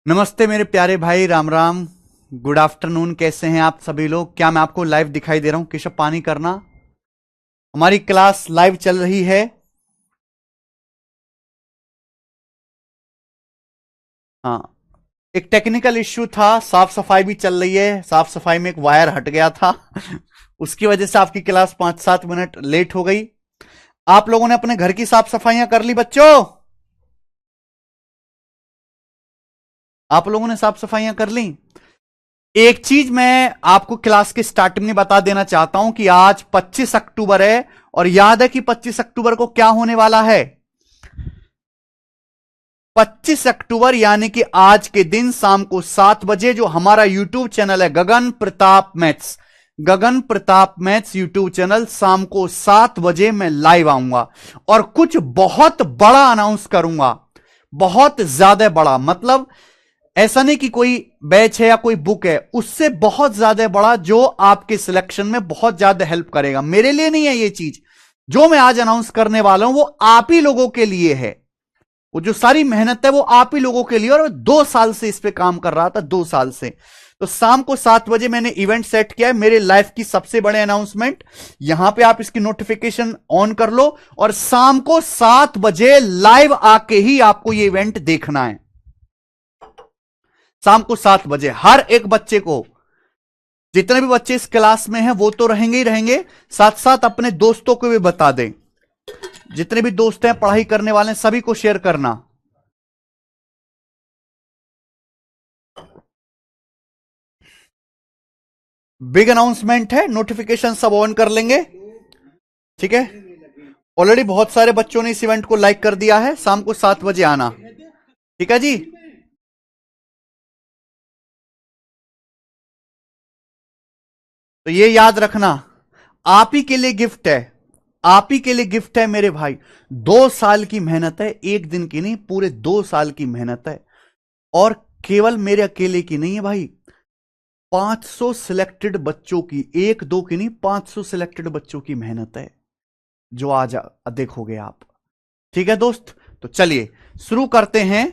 नमस्ते मेरे प्यारे भाई, राम राम। Good afternoon. कैसे हैं आप सभी लोग? क्या मैं आपको लाइव दिखाई दे रहा हूं? केशव पानी करना। हमारी क्लास लाइव चल रही है। हाँ, एक टेक्निकल इश्यू था। साफ सफाई भी चल रही है। साफ सफाई में एक वायर हट गया था उसकी वजह से आपकी क्लास 5-7 मिनट लेट हो गई। आप लोगों ने अपने घर की साफ सफाइयां कर ली बच्चों? आप लोगों ने साफ सफाइयां कर ली? एक चीज मैं आपको क्लास के स्टार्टिंग में बता देना चाहता हूं कि आज 25 अक्टूबर है। और याद है कि 25 अक्टूबर को क्या होने वाला है? 25 अक्टूबर यानी कि आज के दिन शाम को 7 बजे जो हमारा यूट्यूब चैनल है गगन प्रताप मैथ्स, गगन प्रताप मैथ्स यूट्यूब चैनल, शाम को 7 बजे मैं लाइव आऊंगा और कुछ बहुत बड़ा अनाउंस करूंगा। बहुत ज्यादा बड़ा, मतलब ऐसा नहीं कि कोई बैच है या कोई बुक है, उससे बहुत ज्यादा बड़ा, जो आपके सिलेक्शन में बहुत ज्यादा हेल्प करेगा। मेरे लिए नहीं है ये चीज। जो मैं आज अनाउंस करने वाला हूं वो आप ही लोगों के लिए है। वो जो सारी मेहनत है वो आप ही लोगों के लिए। और 2 साल से इस पे काम कर रहा था, 2 साल से। तो शाम को 7 बजे मैंने इवेंट सेट किया है, मेरे लाइफ की सबसे बड़े अनाउंसमेंट। यहां पे आप इसकी नोटिफिकेशन ऑन कर लो और शाम को 7 बजे लाइव आके ही आपको ये इवेंट देखना है। शाम को 7 बजे हर एक बच्चे को, जितने भी बच्चे इस क्लास में हैं वो तो रहेंगे ही रहेंगे, साथ साथ अपने दोस्तों को भी बता दें। जितने भी दोस्त हैं पढ़ाई करने वाले हैं, सभी को शेयर करना। बिग अनाउंसमेंट है, नोटिफिकेशन सब ऑन कर लेंगे, ठीक है? ऑलरेडी बहुत सारे बच्चों ने इस इवेंट को लाइक कर दिया है। शाम को 7 बजे आना, ठीक है जी? तो ये याद रखना, आप ही के लिए गिफ्ट है, आप ही के लिए गिफ्ट है मेरे भाई। 2 साल की मेहनत है, एक दिन की नहीं, पूरे 2 साल की मेहनत है। और केवल मेरे अकेले की नहीं है भाई, 500 सिलेक्टेड बच्चों की, एक दो की नहीं, 500 सिलेक्टेड बच्चों की मेहनत है जो आज देखोगे आप। ठीक है दोस्त? तो चलिए शुरू करते हैं।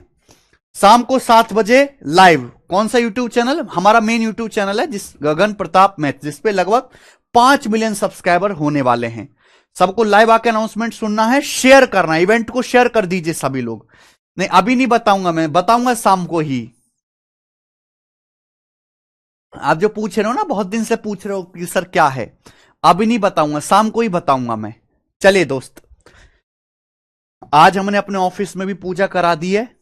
शाम को 7 बजे लाइव। कौन सा यूट्यूब चैनल? हमारा मेन यूट्यूब चैनल है, जिस गगन प्रताप मैथ, जिसपे लगभग 5 मिलियन सब्सक्राइबर होने वाले हैं। सबको लाइव आके अनाउंसमेंट सुनना है, शेयर करना है, इवेंट को शेयर कर दीजिए सभी लोग। नहीं, अभी नहीं बताऊंगा, मैं बताऊंगा शाम को ही। आप जो पूछ रहे हो ना, बहुत दिन से पूछ रहे हो कि सर क्या है, अभी नहीं बताऊंगा, शाम को ही बताऊंगा मैं। चलिए दोस्त, आज हमने अपने ऑफिस में भी पूजा करा दी है।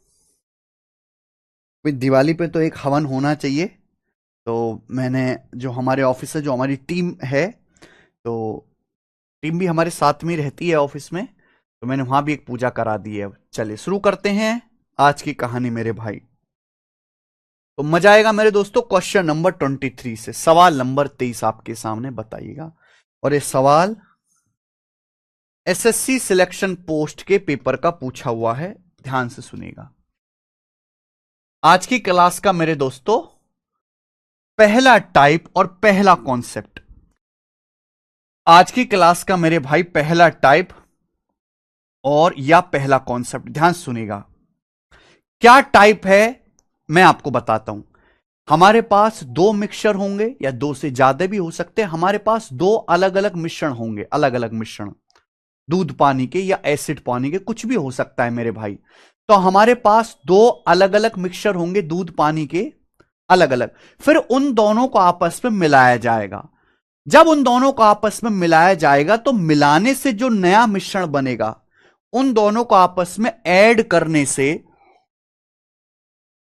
दिवाली पे तो एक हवन होना चाहिए। तो मैंने, जो हमारे ऑफिस है, जो हमारी टीम है, तो टीम भी हमारे साथ में रहती है ऑफिस में, तो मैंने वहां भी एक पूजा करा दी है। चलिए शुरू करते हैं आज की कहानी मेरे भाई। तो मजा आएगा मेरे दोस्तों। क्वेश्चन नंबर 23 से सवाल नंबर 23 आपके सामने बताइएगा। और ये सवाल एसएससी सिलेक्शन पोस्ट के पेपर का पूछा हुआ है, ध्यान से सुनिएगा। आज की क्लास का मेरे दोस्तों पहला टाइप और पहला कॉन्सेप्ट, आज की क्लास का मेरे भाई पहला टाइप और या पहला कॉन्सेप्ट, ध्यान सुनिएगा। क्या टाइप है मैं आपको बताता हूं। हमारे पास 2 मिक्सचर होंगे या 2 से ज्यादा भी हो सकते हैं। हमारे पास 2 अलग अलग मिश्रण होंगे, अलग अलग मिश्रण, दूध पानी के या एसिड पानी के, कुछ भी हो सकता है मेरे भाई। तो हमारे पास 2 अलग अलग मिक्सचर होंगे दूध पानी के, अलग अलग। फिर उन दोनों को आपस में मिलाया जाएगा। जब उन दोनों को आपस में मिलाया जाएगा तो मिलाने से जो नया मिश्रण बनेगा, उन दोनों को आपस में ऐड करने से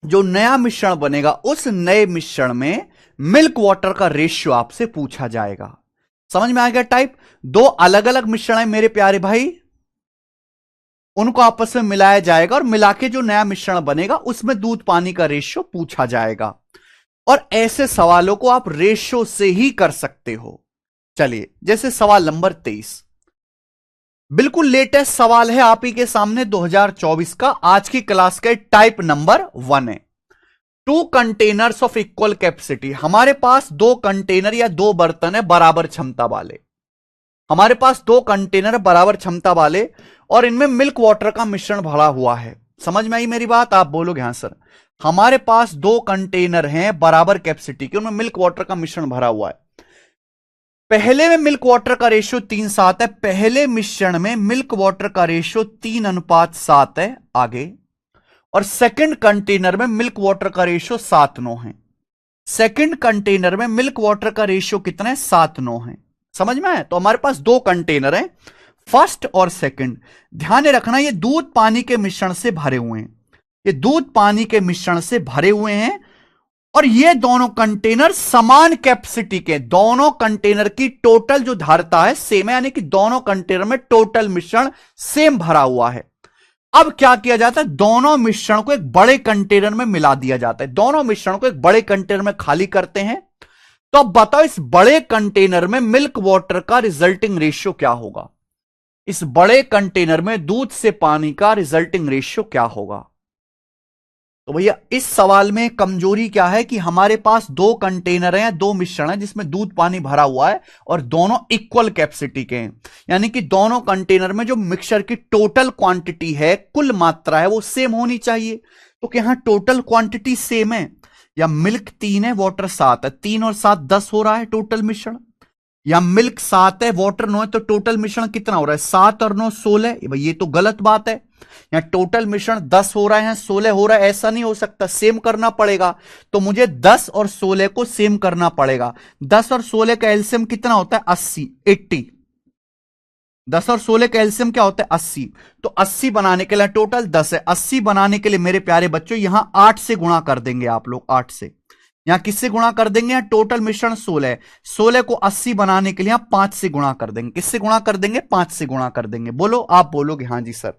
जो नया मिश्रण बनेगा, उस नए मिश्रण में मिल्क वाटर का रेशियो आपसे पूछा जाएगा। समझ में आ गया? टाइप 2 अलग अलग मिश्रण है मेरे प्यारे भाई, उनको आपस में मिलाया जाएगा और मिला के जो नया मिश्रण बनेगा उसमें दूध पानी का रेशियो पूछा जाएगा। और ऐसे सवालों को आप रेशियो से ही कर सकते हो। चलिए, जैसे सवाल नंबर 23, बिल्कुल लेटेस्ट सवाल है आप ही के सामने, 2024 का, आज की क्लास का टाइप नंबर 1 है। 2 कंटेनर्स ऑफ इक्वल कैपेसिटी। हमारे पास 2 कंटेनर या 2 बर्तन है बराबर क्षमता वाले। हमारे पास 2 कंटेनर बराबर क्षमता वाले और इनमें मिल्क वाटर का मिश्रण भरा हुआ है। समझ में आई मेरी बात? आप बोलोगे हाँ सर। हमारे पास दो कंटेनर हैं बराबर कैपेसिटी के, उनमें मिल्क वाटर का मिश्रण भरा हुआ है। पहले में मिल्क वाटर का रेशियो 3:7 है, पहले मिश्रण में मिल्क वाटर का रेशियो 3:7 है आगे, और सेकंड कंटेनर में मिल्क वाटर का रेशियो 7:9 है। सेकंड कंटेनर में मिल्क वाटर का रेशियो कितना है? 7:9 है। समझ में आया? तो हमारे पास दो कंटेनर हैं, फर्स्ट और सेकंड। ध्यान रखना ये दूध पानी के मिश्रण से भरे हुए हैं, ये दूध पानी के मिश्रण से भरे हुए हैं, और ये दोनों कंटेनर समान कैपेसिटी के, दोनों कंटेनर की टोटल जो धारिता है सेम है, यानी कि दोनों कंटेनर में टोटल मिश्रण सेम भरा हुआ है। अब क्या किया जाता है? दोनों मिश्रण को एक बड़े कंटेनर में मिला दिया जाता है, दोनों मिश्रण को एक बड़े कंटेनर में खाली करते हैं। तो अब बताओ इस बड़े कंटेनर में मिल्क वाटर का रिजल्टिंग रेशियो क्या होगा? इस बड़े कंटेनर में दूध से पानी का रिजल्टिंग रेशियो क्या होगा? तो भैया इस सवाल में कमजोरी क्या है कि हमारे पास दो कंटेनर हैं, दो मिश्रण हैं जिसमें दूध पानी भरा हुआ है और दोनों इक्वल कैपेसिटी के हैं, यानी कि दोनों कंटेनर में जो मिक्सचर की टोटल क्वांटिटी है, कुल मात्रा है, वो सेम होनी चाहिए। तो क्या यहां टोटल क्वांटिटी सेम है? या मिल्क 3 है, वाटर 7 है, 3 और 7 10 हो रहा है टोटल मिश्रण, या मिल्क 7 है, वाटर 9 है, तो टोटल मिश्रण कितना हो रहा है? 7 और 9 16। भाई ये तो गलत बात है, या टोटल मिश्रण 10 हो रहा है, 16 हो रहा है, ऐसा नहीं हो सकता, सेम करना पड़ेगा। तो मुझे 10 और 16 को सेम करना पड़ेगा। 10 और 16 का एलसीएम कितना होता है? 80। 10 और 16 का एलसीएम क्या होता है? 80। तो 80 बनाने के लिए टोटल 10 है, 80 बनाने के लिए मेरे प्यारे बच्चों यहां 8 से गुणा कर देंगे आप लोग, 8 से। यहां किससे गुणा कर देंगे? यहां टोटल मिश्रण 16 है, 16 को 80 बनाने के लिए यहां 5 से गुणा कर देंगे। किससे गुणा कर देंगे? 5 से गुणा कर देंगे। बोलो, आप बोलोगे हाँ जी सर।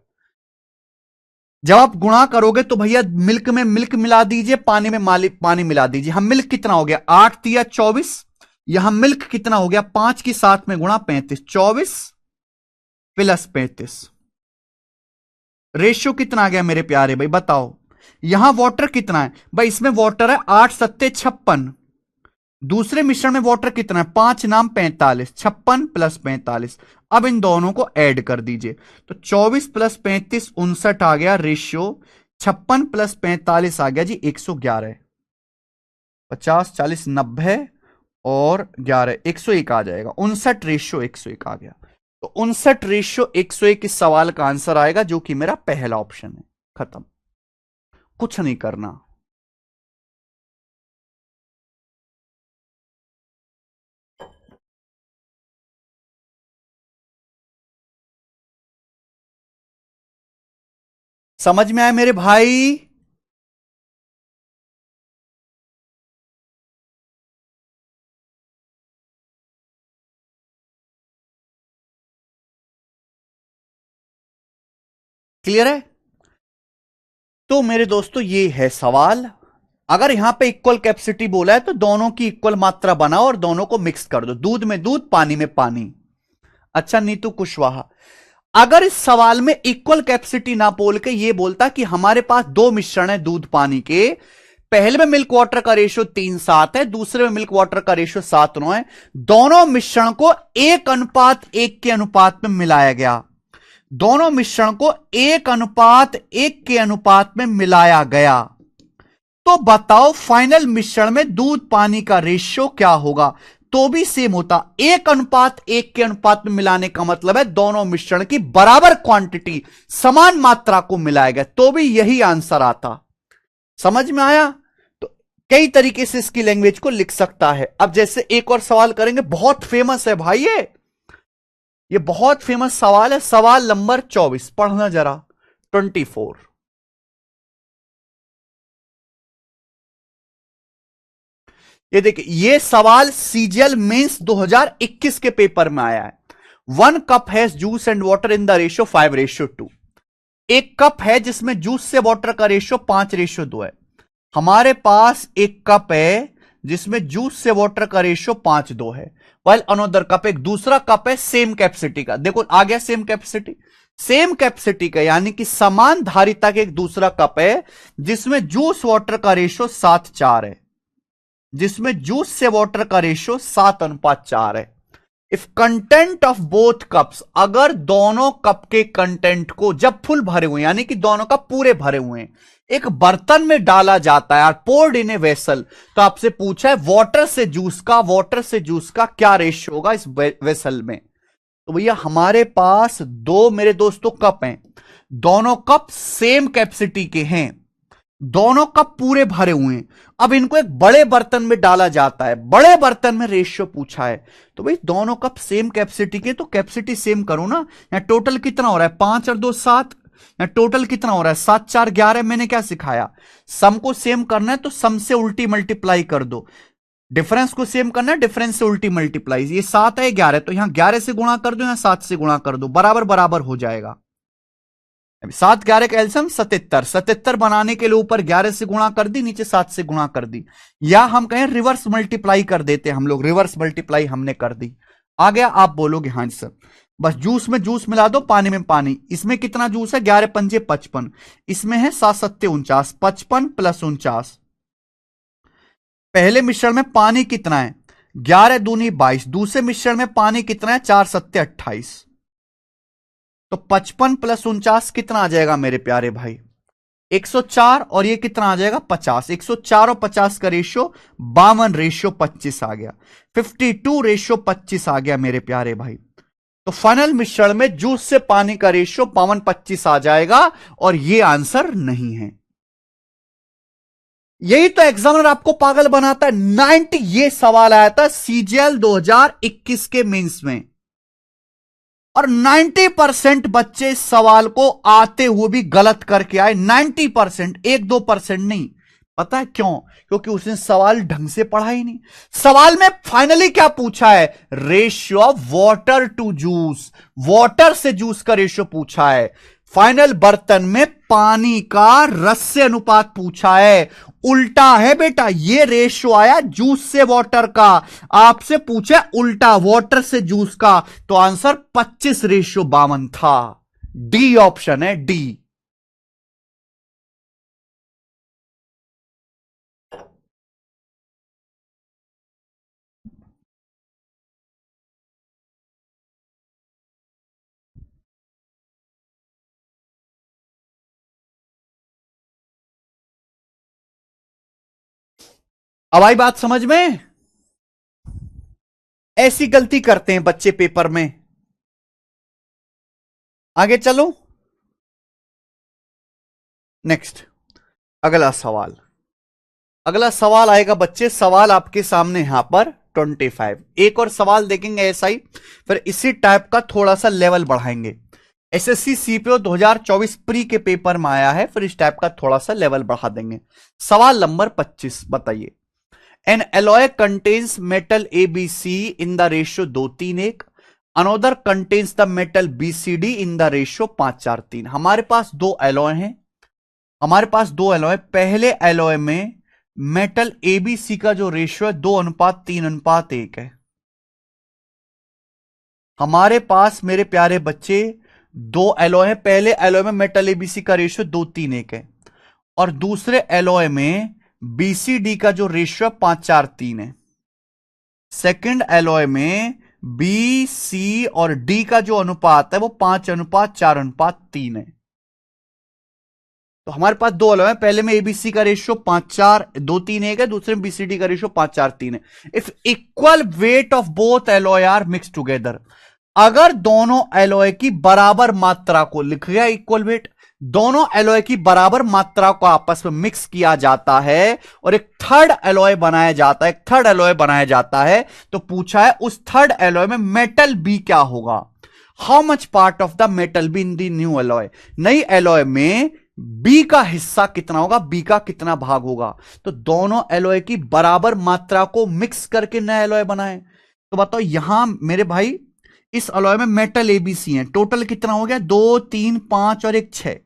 जब आप गुणा करोगे तो भैया मिल्क में मिल्क मिला दीजिए, पानी में पानी मिला दीजिए। हम मिल्क कितना हो गया? 8 तिया 24। यहां मिल्क कितना हो गया? 5 की 7 में गुणा 35, 24 प्लस 35। रेशियो कितना आ गया मेरे प्यारे भाई? बताओ। यहां वाटर कितना है भाई? इसमें वाटर है 8 सत्ते 56। दूसरे मिश्रण में वाटर कितना है? 5 नाम 45, 56 प्लस 45। अब इन दोनों को ऐड कर दीजिए, तो 24 प्लस 35 59 आ गया रेशियो, 56 प्लस 45 आ गया जी 111। 50 40 90 और 11 101 आ जाएगा। 59 रेशियो 101 आ गया। तो 59 रेशियो 101 इस सवाल का आंसर आएगा, जो कि मेरा पहला ऑप्शन है। खत्म, कुछ नहीं करना। समझ में आया मेरे भाई? क्लियर है? तो मेरे दोस्तों ये है सवाल। अगर यहां पे इक्वल कैपेसिटी बोला है तो दोनों की इक्वल मात्रा बनाओ और दोनों को मिक्स कर दो, दूध में दूध, पानी में पानी। अच्छा नीतू कुशवाहा, अगर इस सवाल में इक्वल कैपेसिटी ना बोल के ये बोलता कि हमारे पास दो मिश्रण है दूध पानी के, पहले में मिल्क वाटर का रेशियो 3:7 है, दूसरे में मिल्क वाटर का रेशियो 7:9 है, दोनों मिश्रण को 1:1 के अनुपात में मिलाया गया, दोनों मिश्रण को 1:1 के अनुपात में मिलाया गया, तो बताओ फाइनल मिश्रण में दूध पानी का रेशियो क्या होगा? तो भी सेम होता, 1:1 के अनुपात में मिलाने का मतलब है दोनों मिश्रण की बराबर क्वांटिटी, समान मात्रा को मिलाया गया, तो भी यही आंसर आता। समझ में आया? तो कई तरीके से इसकी लैंग्वेज को लिख सकता है। अब जैसे एक और सवाल करेंगे, बहुत फेमस है भाई ये बहुत फेमस सवाल है, सवाल नंबर 24 पढ़ना जरा, 24। ये देखिए, ये सवाल सीजीएल मेंस 2021 के पेपर में आया है। 1 cup has juice and water in the ratio 5:2। एक कप है जिसमें जूस से वाटर का रेशियो 5:2 है। हमारे पास एक कप है जिसमें जूस से वाटर का रेशियो 5:2 है, वाइल अनदर कप, एक दूसरा कप है सेम कैपेसिटी का। देखो आ गया सेम कैपेसिटी, सेम कैपेसिटी का, यानी कि समान धारिता का एक दूसरा कप है जिसमें जूस वाटर का रेशियो 7:4 है, जिसमें जूस से वाटर का रेशियो 7:4 है। If content of both cups, अगर दोनों कप के कंटेंट को जब फुल भरे हुए यानी कि दोनों कप पूरे भरे हुए हैं एक बर्तन में डाला जाता है, पोर्ड इन ए वेसल, तो आपसे पूछा है वाटर से जूस का क्या रेशियो होगा इस वेसल में। तो भैया हमारे पास दो मेरे दोस्तों कप हैं, दोनों कप सेम कैपेसिटी के हैं, दोनों कप पूरे भरे हुए हैं। अब इनको एक बड़े बर्तन में डाला जाता है, बड़े बर्तन में रेशियो पूछा है, तो भाई दोनों कप सेम कैपेसिटी के, तो कैपेसिटी सेम करो ना। यहां टोटल कितना हो रहा है 5 और 2 7, यहां टोटल कितना हो रहा है 7 4 11। मैंने क्या सिखाया, सम को सेम करना है तो सम से उल्टी मल्टीप्लाई कर दो, डिफरेंस को सेम करना है डिफरेंस से उल्टी मल्टीप्लाई। ये 7 है 11, तो यहां 11 से गुणा कर दो, यहां 7 से गुणा कर दो, बराबर बराबर हो जाएगा। 7 11 का एल्सियम 77, 77 बनाने के लिए ऊपर 11 से गुणा कर दी, नीचे 7 से गुणा कर दी, या हम कहें रिवर्स मल्टीप्लाई कर देते हैं हम लोग, रिवर्स मल्टीप्लाई हमने कर दी। आ गया, आप बोलोगे हाँ सर, बस जूस में जूस मिला दो, पानी में पानी। इसमें कितना जूस है 11 पंजे 55, इसमें है 7 सत्ते 49, 55 प्लस 49। पहले मिश्रण में पानी कितना है 11 दूनी 22, दूसरे मिश्रण में पानी कितना है 4 सत्ते 28, तो 55 प्लस 49 कितना आ जाएगा मेरे प्यारे भाई 104, और ये कितना आ जाएगा 50। 104 और 50 का रेशियो 52 रेशियो 25 आ गया, 52 रेशियो 25 आ गया मेरे प्यारे भाई। तो फाइनल मिश्रण में जूस से पानी का रेशियो 52 25 आ जाएगा, और ये आंसर नहीं है। यही तो एग्जामिनर आपको पागल बनाता है। 90 ये सवाल आया था सीजीएल 2021 के मेंस में, और 90% बच्चे इस सवाल को आते हुए भी गलत करके आए। 90%, 1-2% नहीं। पता है क्यों? क्योंकि उसने सवाल ढंग से पढ़ा ही नहीं। सवाल में फाइनली क्या पूछा है, ratio of water to juice, water से जूस का रेशियो पूछा है। फाइनल बर्तन में पानी का रस से अनुपात पूछा है, उल्टा है बेटा, ये रेशियो आया जूस से वाटर का, आपसे पूछा उल्टा वाटर से जूस का, तो आंसर 25 रेशियो 52 था। डी ऑप्शन है, डी। अब आई बात समझ में? ऐसी गलती करते हैं बच्चे पेपर में। आगे चलो, नेक्स्ट अगला सवाल। अगला सवाल आएगा बच्चे, सवाल आपके सामने यहां पर 25। एक और सवाल देखेंगे ऐसा ही, फिर इसी टाइप का थोड़ा सा लेवल बढ़ाएंगे। एसएससी सीपीओ 2024 प्री के पेपर में आया है, फिर इस टाइप का थोड़ा सा लेवल बढ़ा देंगे। सवाल नंबर 25 बताइए, N alloy contains metal ABC in the ratio 2:3:1, another contains the metal BCD in the ratio 5:4:3। हमारे पास दो एलॉय हैं, हमारे पास दो एलॉय। पहले एलॉय में मेटल एबीसी का जो रेशियो है 2:3:1 है। हमारे पास मेरे प्यारे बच्चे दो एलॉय है, पहले एलॉय में मेटल एबीसी का रेशियो 2:3:1 है, और दूसरे एलॉय में बीसीडी का जो रेशियो 5:4:3 है। सेकंड एलॉय में बी सी और डी का जो अनुपात है वो 5:4:3 है। तो हमारे पास दो एलॉय है, पहले में एबीसी का रेशियो 5:4:2:3:1 है, दूसरे में बीसीडी का रेशियो 5:4:3 है। If equal weight of both alloy are mix together, अगर दोनों एलॉय की बराबर मात्रा को, लिख गया इक्वल वेट, दोनों एलॉय की बराबर मात्रा को आपस में मिक्स किया जाता है और एक थर्ड एलॉय बनाया जाता है, एक थर्ड एलॉय बनाया जाता है, तो पूछा है उस थर्ड एलॉय में मेटल बी क्या होगा। How much part of the metal be in the new alloy, नई एलॉय में बी का हिस्सा कितना होगा, बी का कितना भाग होगा। तो दोनों एलॉय की बराबर मात्रा को मिक्स करके नया एलॉय बनाए। तो बताओ यहां मेरे भाई इस एलॉय में मेटल एबीसी है, टोटल कितना हो गया 2 3 5 और 1 6,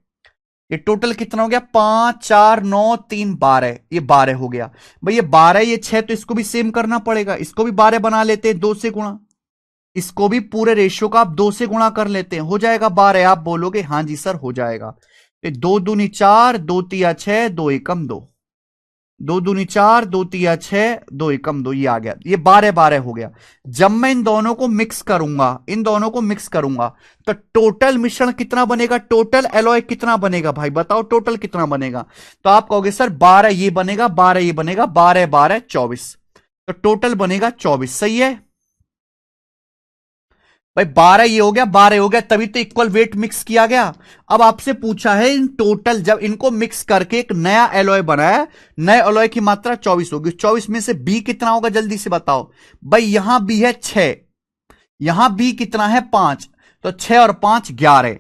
ये टोटल कितना हो गया 5 4 9 3 12, ये 12 हो गया। भाई ये 12 ये 6, तो इसको भी सेम करना पड़ेगा, इसको भी 12 बना लेते हैं 2 से गुणा, इसको भी पूरे रेशियो का आप 2 से गुणा कर लेते हैं, हो जाएगा 12। आप बोलोगे हाँ जी सर हो जाएगा। 2 दूनी 4, 2 तिया 6, 2 एकम 2, 2 दूनी 4, 2 तिया 6, 2 एकम 2, ये आ गया, ये 12 12 हो गया। जब मैं इन दोनों को मिक्स करूंगा, इन दोनों को मिक्स करूंगा, तो टोटल मिश्रण कितना बनेगा, टोटल एलॉय कितना बनेगा भाई बताओ, टोटल कितना बनेगा। तो आप कहोगे सर 12 ये बनेगा, 12 ये बनेगा, 12 12 24, तो टोटल बनेगा 24। सही है भाई, 12 ये हो गया, 12 हो गया, तभी तो इक्वल वेट मिक्स किया गया। अब आपसे पूछा है इन टोटल, जब इनको मिक्स करके एक नया एलॉय बनाया, नए एलॉय की मात्रा 24 होगी, 24 में से बी कितना होगा जल्दी से बताओ भाई। यहां बी है 6, यहां बी कितना है 5, तो 6 और 5 11,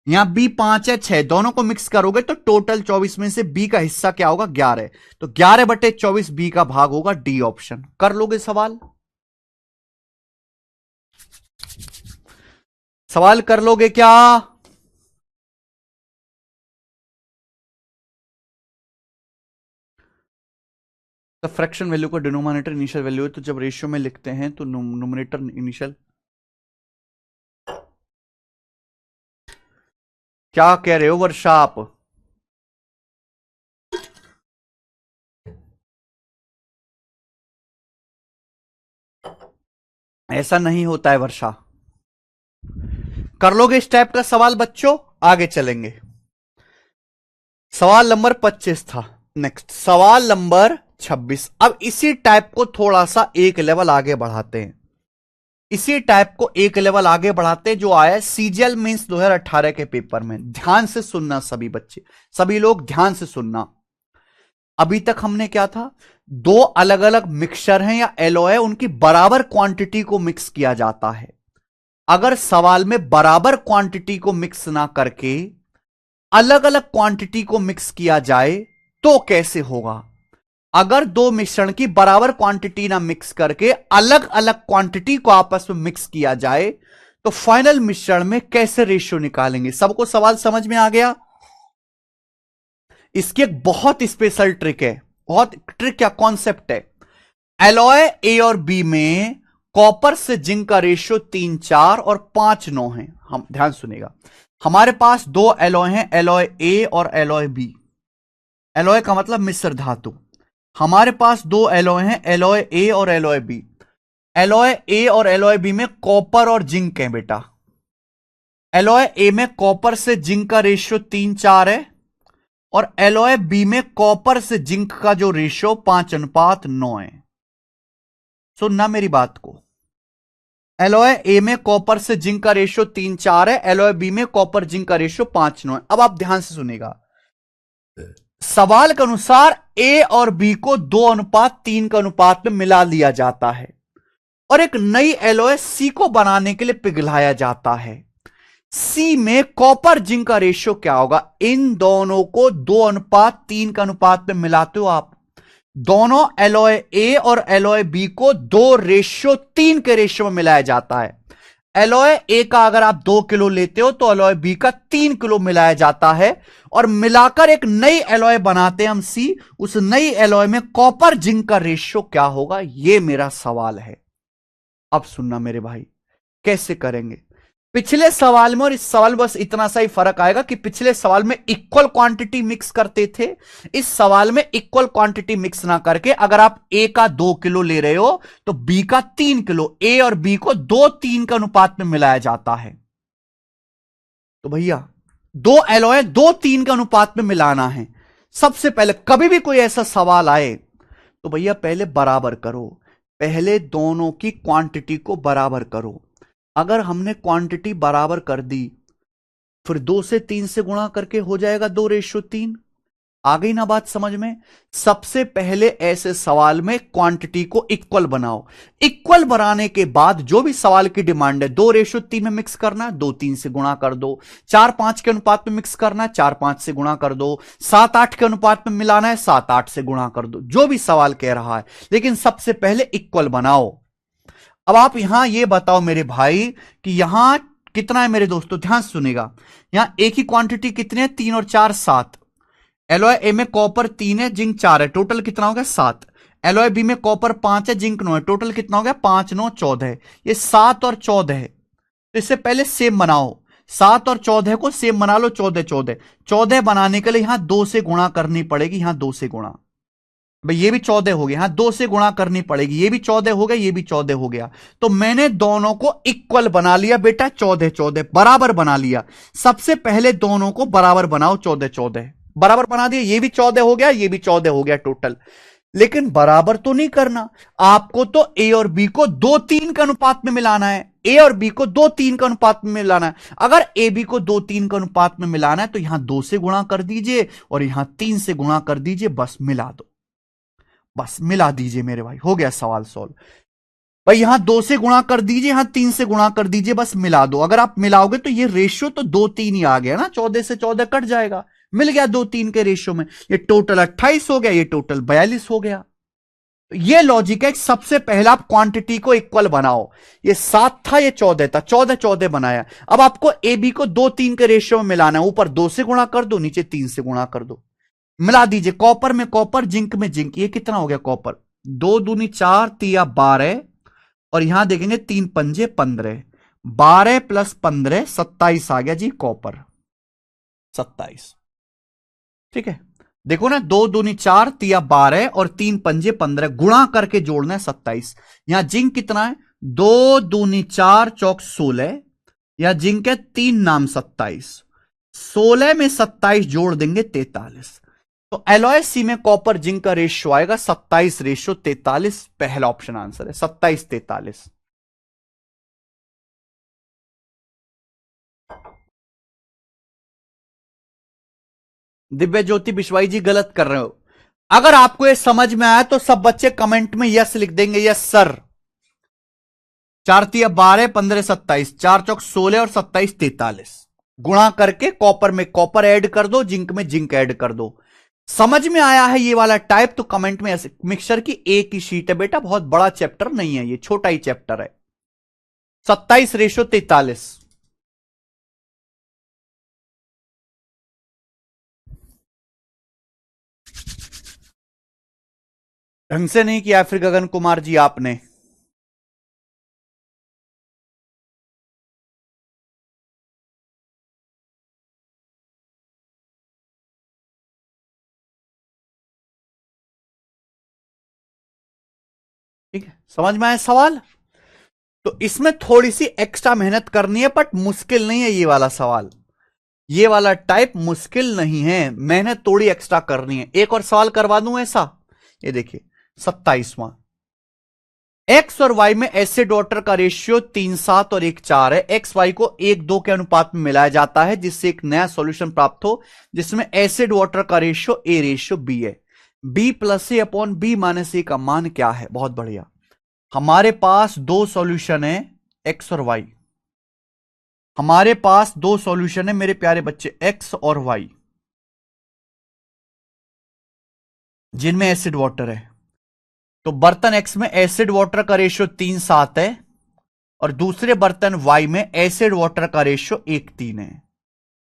यहां बी 5 है 6, दोनों को मिक्स करोगे तो टोटल 24 में से बी का हिस्सा क्या होगा 11, तो 11/24 बी का भाग होगा डी ऑप्शन। कर लोगे सवाल, सवाल कर लोगे क्या? तो फ्रैक्शन वैल्यू को डिनोमिनेटर इनिशियल वैल्यू है, तो जब रेशियो में लिखते हैं तो न्यूमरेटर इनिशियल। क्या कह रहे हो वर्षा आप? ऐसा नहीं होता है वर्षा। कर लोगे इस टाइप का सवाल बच्चों? आगे चलेंगे। सवाल नंबर 25 था। नेक्स्ट सवाल नंबर 26। अब इसी टाइप को थोड़ा सा एक लेवल आगे बढ़ाते हैं, इसी टाइप को एक लेवल आगे बढ़ाते हैं जो आया सीजीएल मींस 2018 के पेपर में। ध्यान से सुनना सभी बच्चे, सभी लोग ध्यान से सुनना। अभी तक हमने क्या था, दो अलग अलग मिक्सचर हैं या एलॉय, उनकी बराबर क्वांटिटी को मिक्स किया जाता है। अगर सवाल में बराबर क्वांटिटी को मिक्स ना करके अलग अलग क्वांटिटी को मिक्स किया जाए तो कैसे होगा? अगर दो मिश्रण की बराबर क्वांटिटी ना मिक्स करके अलग अलग क्वांटिटी को आपस में मिक्स किया जाए तो फाइनल मिश्रण में कैसे रेशियो निकालेंगे? सबको सवाल समझ में आ गया? इसकी एक बहुत स्पेशल ट्रिक है, बहुत ट्रिक क्या कॉन्सेप्ट है। एलॉय ए और बी में कॉपर से जिंक का रेशियो 3 4 और 5 9 है। हम ध्यान सुनेगा, हमारे पास दो एलॉय हैं, एलॉय ए और एलॉय बी। एलॉय का मतलब मिश्र धातु। हमारे पास दो एलॉय हैं, एलॉय ए और एलॉय बी। एलॉय ए और एलॉय बी में कॉपर और जिंक है बेटा। एलॉय ए में कॉपर से जिंक का रेशियो 3 4 है और एलॉय बी में कॉपर से जिंक का जो रेशियो 5:9 है। सुनना मेरी बात को, एलॉय ए में कॉपर से जिंक का रेशियो 3 4 है, एलॉय बी में कॉपर जिंक का रेशियो 5:9 है। अब आप ध्यान से सुनेगा, सवाल के अनुसार ए और बी को 2:3 के अनुपात में मिला लिया जाता है और एक नई एलॉय सी को बनाने के लिए पिघलाया जाता है। सी में कॉपर जिंक का रेशियो क्या होगा? इन दोनों को 2:3 के अनुपात में मिलाते हो आप। दोनों एलॉय ए और एलॉय बी को 2:3 के रेशियो में मिलाया जाता है। एलॉय ए का अगर आप 2 किलो लेते हो तो एलॉय बी का 3 किलो मिलाया जाता है और मिलाकर एक नई एलॉय बनाते हैं हम सी। उस नई एलॉय में कॉपर जिंक का रेशियो क्या होगा? यह मेरा सवाल है। अब सुनना मेरे भाई, कैसे करेंगे? पिछले सवाल में और इस सवाल में बस इतना सा ही फर्क आएगा कि पिछले सवाल में इक्वल क्वांटिटी मिक्स करते थे, इस सवाल में इक्वल क्वांटिटी मिक्स ना करके अगर आप ए का 2 किलो ले रहे हो तो बी का 3 किलो, ए और बी को 2:3 के अनुपात में मिलाया जाता है। तो भैया दो एलॉय 2:3 के अनुपात में मिलाना है। सबसे पहले कभी भी कोई ऐसा सवाल आए तो भैया पहले बराबर करो, पहले दोनों की क्वांटिटी को बराबर करो। अगर हमने क्वांटिटी बराबर कर दी फिर 2 से 3 से गुणा करके हो जाएगा 2:3। आ गई ना बात समझ में? सबसे पहले ऐसे सवाल में क्वांटिटी को इक्वल बनाओ। इक्वल बनाने के बाद जो भी सवाल की डिमांड है 2:3 में मिक्स करना, 2 3 से गुणा कर दो। 4 5 के अनुपात में मिक्स करना है, 4 5 से गुणा कर दो। 7 8 के अनुपात में मिलाना है, 7 8 से गुणा कर दो। जो भी सवाल कह रहा है, लेकिन सबसे पहले इक्वल बनाओ। अब आप यहां यह बताओ मेरे भाई कि यहां कितना है मेरे दोस्तों, ध्यान सुनेगा। यहां एक ही क्वांटिटी कितने हैं? 3 और 4 7। एलॉय ए में कॉपर 3 है, जिंक 4 है, टोटल कितना हो गया 7। एलॉय बी में कॉपर 5 है, जिंक 9 है, टोटल कितना हो गया 5 9 14। ये 7 और 14 है, तो इससे पहले सेम बनाओ। 7 और 14 को सेम बना लो, 14 14 बनाने के लिए यहां 2 से गुणा करनी पड़ेगी, यहां 2 से गुणा। भाई ये भी 14 हो गया, हाँ 2 से गुणा करनी पड़ेगी, ये भी 14 हो गया, ये भी 14 हो गया। तो मैंने दोनों को इक्वल बना लिया बेटा, 14 14 बराबर बना लिया। सबसे पहले दोनों को बराबर बनाओ, 14 14 बराबर बना दिया, ये भी 14 हो गया, ये भी 14 हो गया टोटल। लेकिन बराबर तो नहीं करना, आपको तो ए और बी को 2:3 के अनुपात में मिलाना है। ए और बी को 2:3 के अनुपात में मिलाना है। अगर ए बी को 2:3 के अनुपात में मिलाना है तो यहां 2 से गुणा कर दीजिए और यहां 3 से गुणा कर दीजिए, बस मिला दो, बस मिला दीजिए मेरे भाई, हो गया सवाल सॉल्व। भाई यहां 2 से गुणा कर दीजिए, यहां 3 से गुणा कर दीजिए, बस मिला दो। अगर आप मिलाओगे तो ये रेशियो तो 2:3 ही आ गया ना, 14 से 14 कट जाएगा, मिल गया 2:3 के रेशियो में। ये टोटल 28 हो गया, ये टोटल 42 हो गया। ये लॉजिक है, सबसे पहला आप क्वांटिटी को इक्वल बनाओ। ये 7 था, ये 14 था, 14 14 बनाया। अब आपको ए बी को 2:3 के रेशियो में मिलाना है, ऊपर 2 से गुणा कर दो, नीचे 3 से गुणा कर दो, मिला दीजिए। कॉपर में कॉपर, जिंक में जिंक, ये कितना हो गया कॉपर, 2 दूनी 4 तिया 12, और यहां देखेंगे 3 पंजे 15, 12 प्लस 15 27 आ गया जी कॉपर, 27। ठीक है, देखो ना, 2 दूनी 4 तिया 12 और 3 पंजे 15, गुणा करके जोड़ना है 27। यहां जिंक कितना है, 2 दूनी 4 चौक 16, या जिंक है 3 नाम 27, 16 में 27 जोड़ देंगे 43। तो एलॉय सी में कॉपर जिंक का रेशियो आएगा 27:43। पहला ऑप्शन आंसर है 27:43। दिव्य ज्योति बिश्वाई जी गलत कर रहे हो। अगर आपको ये समझ में आया तो सब बच्चे कमेंट में यस लिख देंगे, यस सर। 4 तिया 12 15 27, 4 चौक 16 और 27 43, गुणा करके कॉपर में कॉपर ऐड कर दो, जिंक में जिंक ऐड कर दो। समझ में आया है ये वाला टाइप तो कमेंट में ऐसे। मिक्सचर की एक ही शीट है बेटा, बहुत बड़ा चैप्टर नहीं है, ये छोटा ही चैप्टर है। 27:43। ढंग से नहीं किया फिर गगन कुमार जी आपने। ठीक है, समझ में आया सवाल। तो इसमें थोड़ी सी एक्स्ट्रा मेहनत करनी है, बट मुश्किल नहीं है ये वाला सवाल। ये वाला टाइप मुश्किल नहीं है, मेहनत थोड़ी एक्स्ट्रा करनी है। एक और सवाल करवा दूं ऐसा, ये देखिए 27वां। एक्स और वाई में एसिड वाटर का रेशियो 3:7 और 1:4 है। एक्स वाई को 1:2 के अनुपात में मिलाया जाता है जिससे एक नया सॉल्यूशन प्राप्त हो जिसमें एसिड वाटर का रेशियो A/B है। B प्लस ए अपॉन बी माइनस ए का मान क्या है। बहुत बढ़िया, हमारे पास दो सॉल्यूशन है एक्स और वाई। हमारे पास दो सॉल्यूशन है मेरे प्यारे बच्चे, एक्स और वाई, जिनमें एसिड वाटर है। तो बर्तन एक्स में एसिड वाटर का रेशियो 3:7 है और दूसरे बर्तन वाई में एसिड वाटर का रेशियो 1:3 है।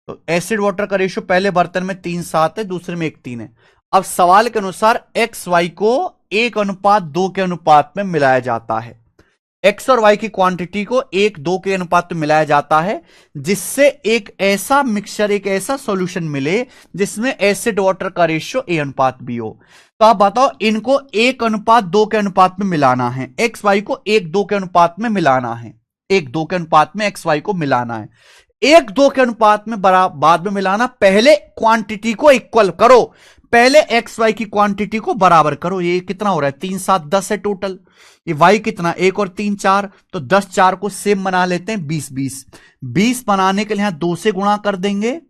तो एसिड वाटर का रेशियो पहले बर्तन में 3:7 है, दूसरे में 1:3 है। अब सवाल के अनुसार एक्स वाई को 1:2 के अनुपात में मिलाया जाता है। एक्स और वाई की क्वांटिटी को 1:2 के अनुपात में मिलाया जाता है जिससे एक ऐसा मिक्सचर, एक ऐसा सॉल्यूशन मिले जिसमें एसिड वाटर का रेशियो A/B हो। तो आप बताओ, इनको 1:2 के अनुपात में मिलाना है, एक्स वाई को 1:2 के अनुपात में मिलाना है, 1:2 के अनुपात में एक्स वाई को मिलाना है, 1:2 के अनुपात में बाद में मिलाना। पहले क्वांटिटी को इक्वल करो, पहले एक्स वाई की क्वांटिटी को बराबर करो। ये कितना हो रहा है, 3 7 10 है टोटल। ये वाई कितना, 1 और 3 4, तो 10 4 को सेम बना लेते हैं, 20 20 20 बनाने के लिए यहां 2 से गुणा कर देंगे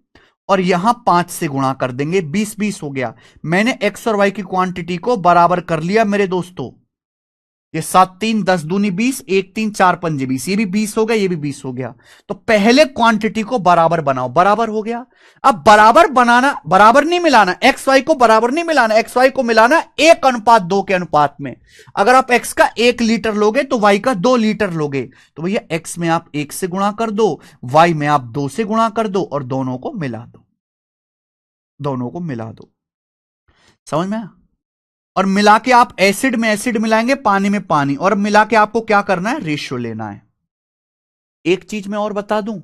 और यहां 5 से गुणा कर देंगे, 20 20 हो गया। मैंने एक्स और वाई की क्वांटिटी को बराबर कर लिया मेरे दोस्तों। ये 7 3 10 दूनी 20, 1 3 4 पंजे 20, ये भी 20 हो गया, ये भी 20 हो गया। तो पहले क्वांटिटी को बराबर बनाओ, बराबर हो गया। अब बराबर बनाना, बराबर नहीं मिलाना, एक्स वाई को बराबर नहीं मिलाना, एक्स वाई को मिलाना 1:2 के अनुपात में। अगर आप एक्स का 1 लीटर लोगे तो वाई का 2 लीटर लोगे, तो भैया एक्स में आप 1 से गुणा कर दो, वाई में आप 2 से गुणा कर दो और दोनों को मिला दो, दोनों को मिला दो। समझ में आया। और मिला के आप एसिड में एसिड मिलाएंगे, पानी में पानी, और मिला के आपको क्या करना है, रेशियो लेना है। एक चीज मैं और बता दूं,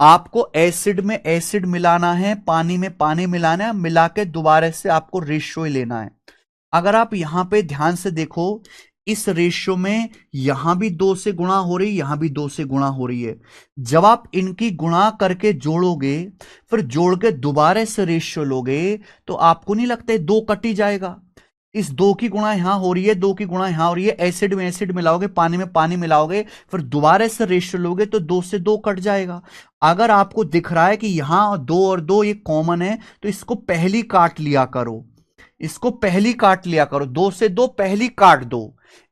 आपको एसिड में एसिड मिलाना है, पानी में पानी मिलाना है, मिला के दोबारा से आपको रेशियो ही लेना है। अगर आप यहां पे ध्यान से देखो, इस रेशियो में यहां भी 2 से गुणा हो रही, यहां भी 2 से गुणा हो रही है। जब आप इनकी गुणा करके जोड़ोगे, फिर जोड़ के दोबारा से रेशियो लोगे, तो आपको नहीं लगता है 2 कट ही जाएगा? इस 2 की गुणा यहां हो रही है, 2 की गुणा यहां हो रही है, एसिड में एसिड मिलाओगे, पानी में पानी मिलाओगे, फिर दोबारा से रेशियो लोगे तो 2 से 2 कट जाएगा। अगर आपको दिख रहा है कि यहां 2 और 2 ये कॉमन है, तो इसको पहली काट लिया करो, इसको पहली काट लिया करो, 2 से 2 पहली काट दो।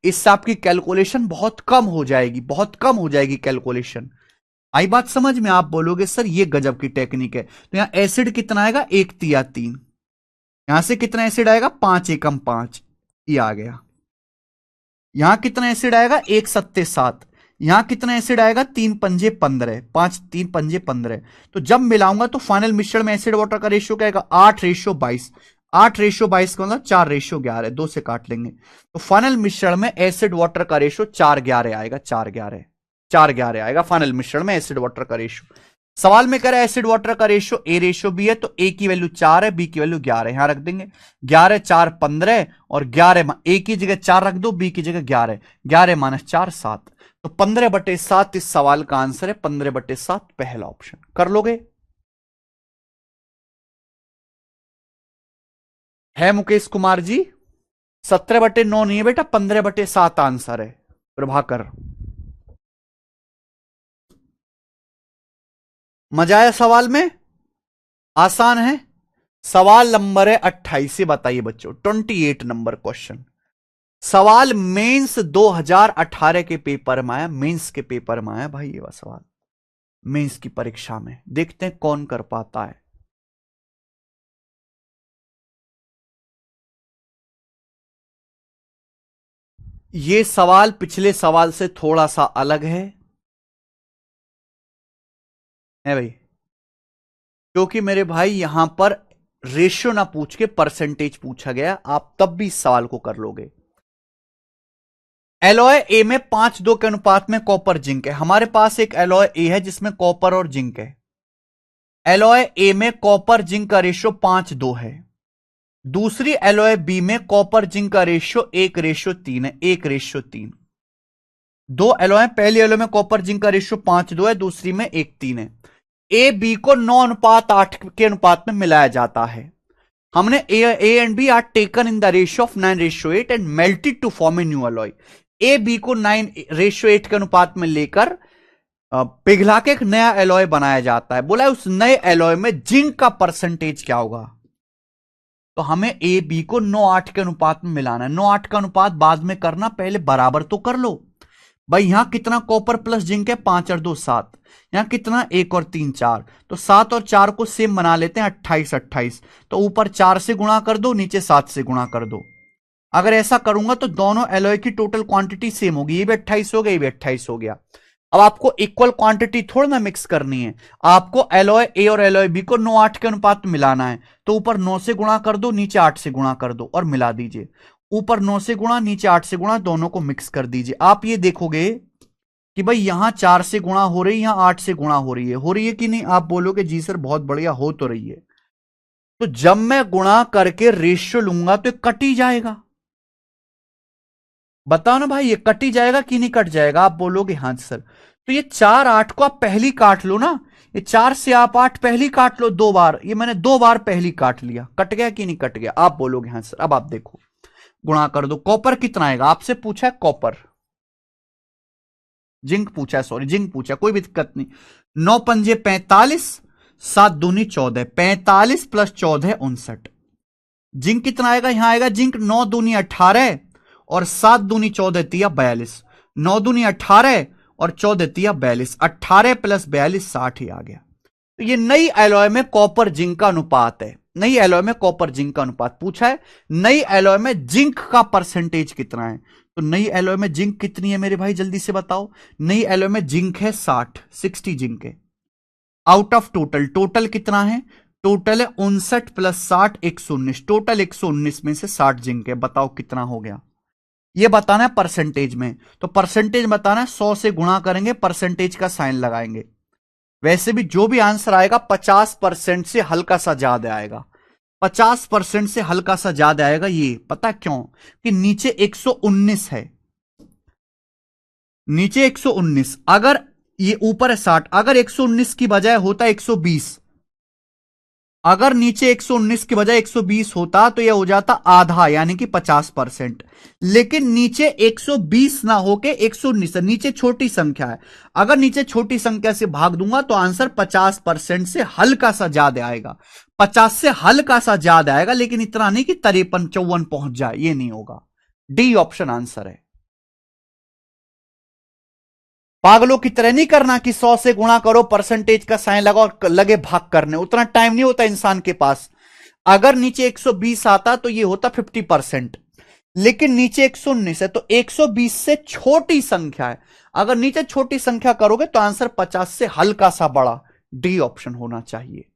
इससे आपकी कैलकुलेशन बहुत कम हो जाएगी, बहुत कम हो जाएगी कैलकुलेशन। आई बात समझ में? आप बोलोगे सर ये गजब की टेक्निक है। तो यहां एसिड कितना आएगा? 1 तिया 3। यहां से कितना एसिड आएगा? 5 एकम 5, ये आ गया। यहां कितना एसिड आएगा? 1 सत्ते 7। यहां कितना एसिड आएगा? 3 पंजे 15, 5 3 पंजे 15। तो जब मिलाऊंगा तो फाइनल मिश्रण में एसिड वाटर का रेशियो क्या आएगा? 8:22। 8:22 का मतलब 4:11, 2 से काट लेंगे। तो फाइनल मिश्रण में एसिड वाटर का रेशियो 4:11 आएगा, 4:11 आएगा फाइनल मिश्रण में एसिड वाटर का रेशियो। सवाल में कह रहा है एसिड वाटर का रेशियो ए रेशियो बी है, तो ए की वैल्यू 4 है, बी की वैल्यू 11 है। यहां रख देंगे 11 4 15, और 11 ए की जगह 4 रख दो, बी की जगह 11, 11 माइनस 4 7। तो 15/7 इस सवाल का आंसर है, 15/7 पहला ऑप्शन। कर लोगे? है मुकेश कुमार जी? 17/9 नहीं है बेटा, 15/7 आंसर है। प्रभाकर, मजा आया सवाल में? आसान है। सवाल नंबर है 28 से, बताइए बच्चों, 28 नंबर क्वेश्चन। सवाल मेंस 2018 के पेपर में आया, मेंस के पेपर में आया भाई ये वाला सवाल, मेंस की परीक्षा में। देखते हैं कौन कर पाता है। ये सवाल पिछले सवाल से थोड़ा सा अलग है भाई, क्योंकि मेरे भाई यहां पर रेशियो ना पूछ के परसेंटेज पूछा गया। आप तब भी इस सवाल को कर लोगे। एलॉय ए में 5:2 के अनुपात में कॉपर जिंक है। हमारे पास एक एलॉय ए है जिसमें कॉपर और जिंक है। एलॉय ए में कॉपर जिंक का रेशियो 5:2 है। दूसरी एलॉय बी में कॉपर जिंक का रेशियो 1:3 है, 1:3। दो एलॉय, पहली एलॉय में कॉपर जिंक का रेशियो 5:2 है, दूसरी में 1:3 है। ए बी को 9:8 के अनुपात में मिलाया जाता है। हमने A and B are taken in the ratio of 9:8 and melted to form a new alloy. A B को 9:8 के अनुपात में लेकर पिघला के एक नया एलॉय बनाया जाता है। बोला है उस नए एलॉय में जिंक का परसेंटेज क्या होगा। तो हमें ए बी को 9:8 के अनुपात में मिलाना है। 9:8 का अनुपात बाद में करना, पहले बराबर तो कर लो भाई। यहां कितना कॉपर प्लस जिंक है? 5 और 2 7। यहां कितना? 1 और 3 4। तो 7 और 4 को सेम बना लेते हैं, 28 28। तो ऊपर 4 से गुणा कर दो, नीचे 7 से गुणा कर दो। अगर ऐसा करूंगा तो दोनों एलॉय की टोटल क्वांटिटी सेम होगी। ये भी 28 हो गया, ये भी 28 हो गया। अब आपको इक्वल क्वांटिटी थोड़ा ना मिक्स करनी है, आपको एलॉय ए और एलॉय बी को 9:8 के अनुपात में मिलाना है। तो ऊपर 9 से गुणा कर दो, नीचे 8 से गुणा कर दो और मिला दीजिए। ऊपर 9 से गुणा, नीचे 8 से गुणा, दोनों को मिक्स कर दीजिए। आप ये देखोगे कि भाई यहां 4 से गुणा हो रही है, यहां 8 से गुणा हो रही है कि नहीं? आप बोलोगे जी सर बहुत बढ़िया, हो तो रही है। तो जब मैं गुणा करके रेशियो लूंगा तो कट ही जाएगा। बताओ ना भाई, ये कट ही जाएगा कि नहीं कट जाएगा? आप बोलोगे हाँ सर। तो ये 4 8 को आप पहली काट लो ना, ये 4 से आप 8 पहली काट लो 2 बार। ये मैंने 2 बार पहली काट लिया, कट गया कि नहीं कट गया? आप बोलोगे हाँ सर। अब आप देखो, गुणा कर दो। कॉपर कितना आएगा? आपसे पूछा है कॉपर, जिंक पूछा है, सॉरी जिंक पूछा, कोई भी दिक्कत नहीं। 9 पंजे 45, 7 दूनी 14, 45 प्लस 14 59। जिंक कितना आएगा? यहां आएगा जिंक 9 दूनी 18 और 7 दूनी 14 तिया 42। 9 दूनी 18 और 14 तिया 42, 18 प्लस 42 60 ही आ गया। तो ये नई एलॉय में कॉपर जिंक का अनुपात है। नई एलॉय में कॉपर जिंक का अनुपात पूछा है। नई एलॉय में जिंक का परसेंटेज कितना है? तो नई एलॉय में जिंक कितनी है मेरे भाई, जल्दी से बताओ। नई एलॉय में जिंक है 60 जिंक है। आउट ऑफ टोटल, टोटल कितना है? टोटल है 59 प्लस 60 119। टोटल 119 में से 60 जिंक है। बताओ कितना हो गया? ये बताना है परसेंटेज में। तो परसेंटेज बताना है, 100 से गुणा करेंगे, परसेंटेज का साइन लगाएंगे। वैसे भी जो भी आंसर आएगा 50% से हल्का सा ज्यादा आएगा। 50% से हल्का सा ज्यादा आएगा। ये पता क्यों? कि नीचे 119 है, नीचे 119, अगर ये ऊपर है 60, अगर 119 की बजाय होता 120, अगर नीचे 119 की बजाय 120 होता तो यह हो जाता आधा, यानी कि 50%। लेकिन नीचे 120 ना होके 119 है, नीचे छोटी संख्या है। अगर नीचे छोटी संख्या से भाग दूंगा तो आंसर 50% से हल्का सा ज्यादा आएगा। 50 से हल्का सा ज्यादा आएगा, लेकिन इतना नहीं कि 53 54 पहुंच जाए, ये नहीं होगा। डी ऑप्शन आंसर है। पागलों की तरह नहीं करना कि 100 से गुणा करो, परसेंटेज का साइन लगाओ और लगे भाग करने, उतना टाइम नहीं होता इंसान के पास। अगर नीचे 120 आता तो ये होता 50%, लेकिन नीचे 119 है तो 120 से छोटी संख्या है। अगर नीचे छोटी संख्या करोगे तो आंसर 50 से हल्का सा बड़ा, डी ऑप्शन होना चाहिए।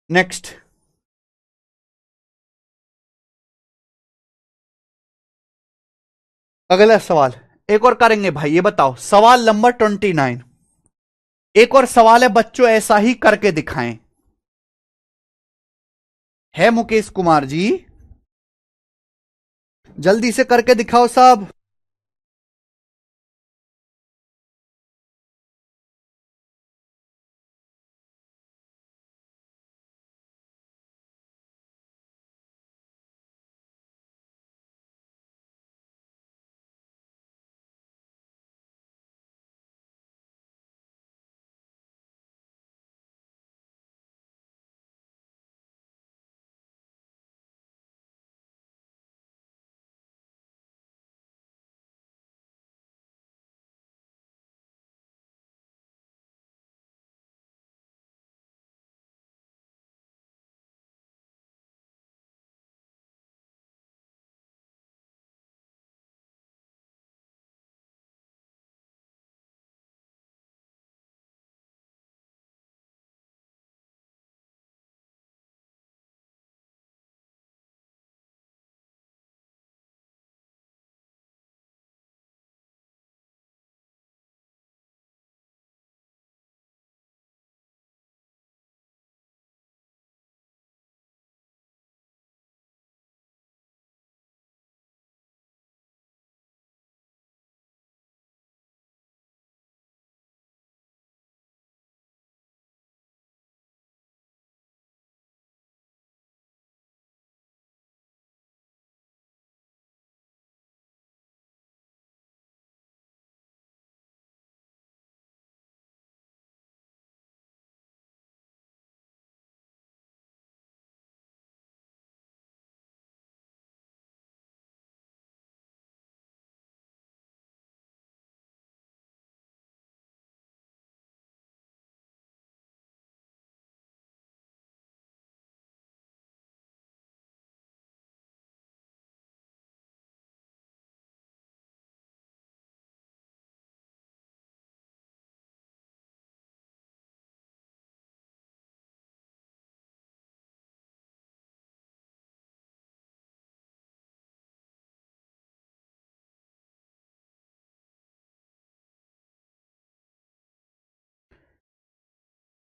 नेक्स्ट, अगला सवाल एक और करेंगे भाई। ये बताओ सवाल नंबर 29, एक और सवाल है बच्चों, ऐसा ही करके दिखाएं। है मुकेश कुमार जी, जल्दी से करके दिखाओ साहब।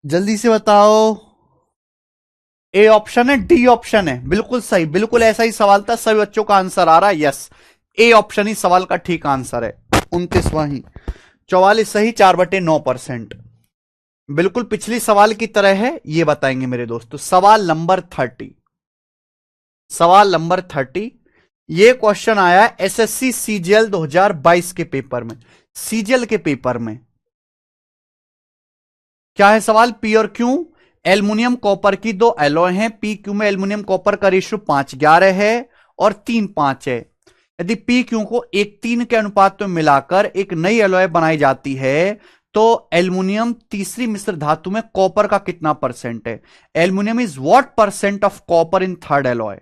जल्दी से बताओ। ए ऑप्शन है, डी ऑप्शन है? बिल्कुल सही, बिल्कुल ऐसा ही सवाल था, सभी बच्चों का आंसर आ रहा है यस। ए ऑप्शन ही सवाल का ठीक आंसर है। 29वां ही, 44 सही, 4/9%। बिल्कुल पिछली सवाल की तरह है, ये बताएंगे मेरे दोस्तों। सवाल नंबर 30, सवाल नंबर 30, ये क्वेश्चन आया एसएससी सीजीएल 2022 के पेपर में। सीजीएल के पेपर में क्या है सवाल? पी और क्यू एल्युमिनियम कॉपर की दो एलॉय हैं। पी क्यू में एल्युमिनियम कॉपर का रेशियो 5:11 है और 3:5 है। यदि पी क्यू को 1:3 के अनुपात में मिलाकर एक नई एलॉय बनाई जाती है तो एल्युमिनियम तीसरी मिश्र धातु में कॉपर का कितना परसेंट है? Aluminium is what percent of copper in third alloy?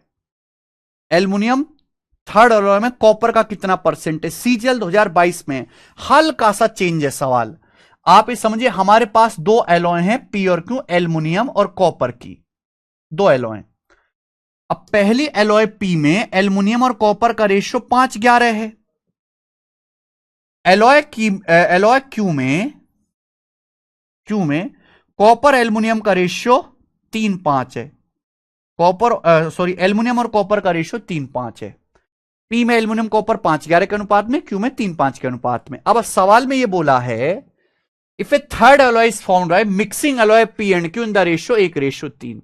Aluminium third alloy में कॉपर का कितना परसेंट है? सीजीएल 2022 में हल्का सा चेंज है सवाल। आप ये समझिए, हमारे पास दो एलॉय हैं, पी और क्यू, एल्युमिनियम और कॉपर की दो एलॉय। अब पहली एलॉय पी में एल्युमिनियम और कॉपर का रेशियो 5:11 है। एलॉय क्यू में कॉपर एल्युमिनियम का रेशियो 3:5 है। एल्युमिनियम और कॉपर का रेशियो 3:5 है। पी में एल्युमिनियम कॉपर 5:11 के अनुपात में, क्यू में 3:5 के अनुपात में। अब सवाल में यह बोला है if A third alloy is found by mixing alloy P and Q in the ratio 1:3।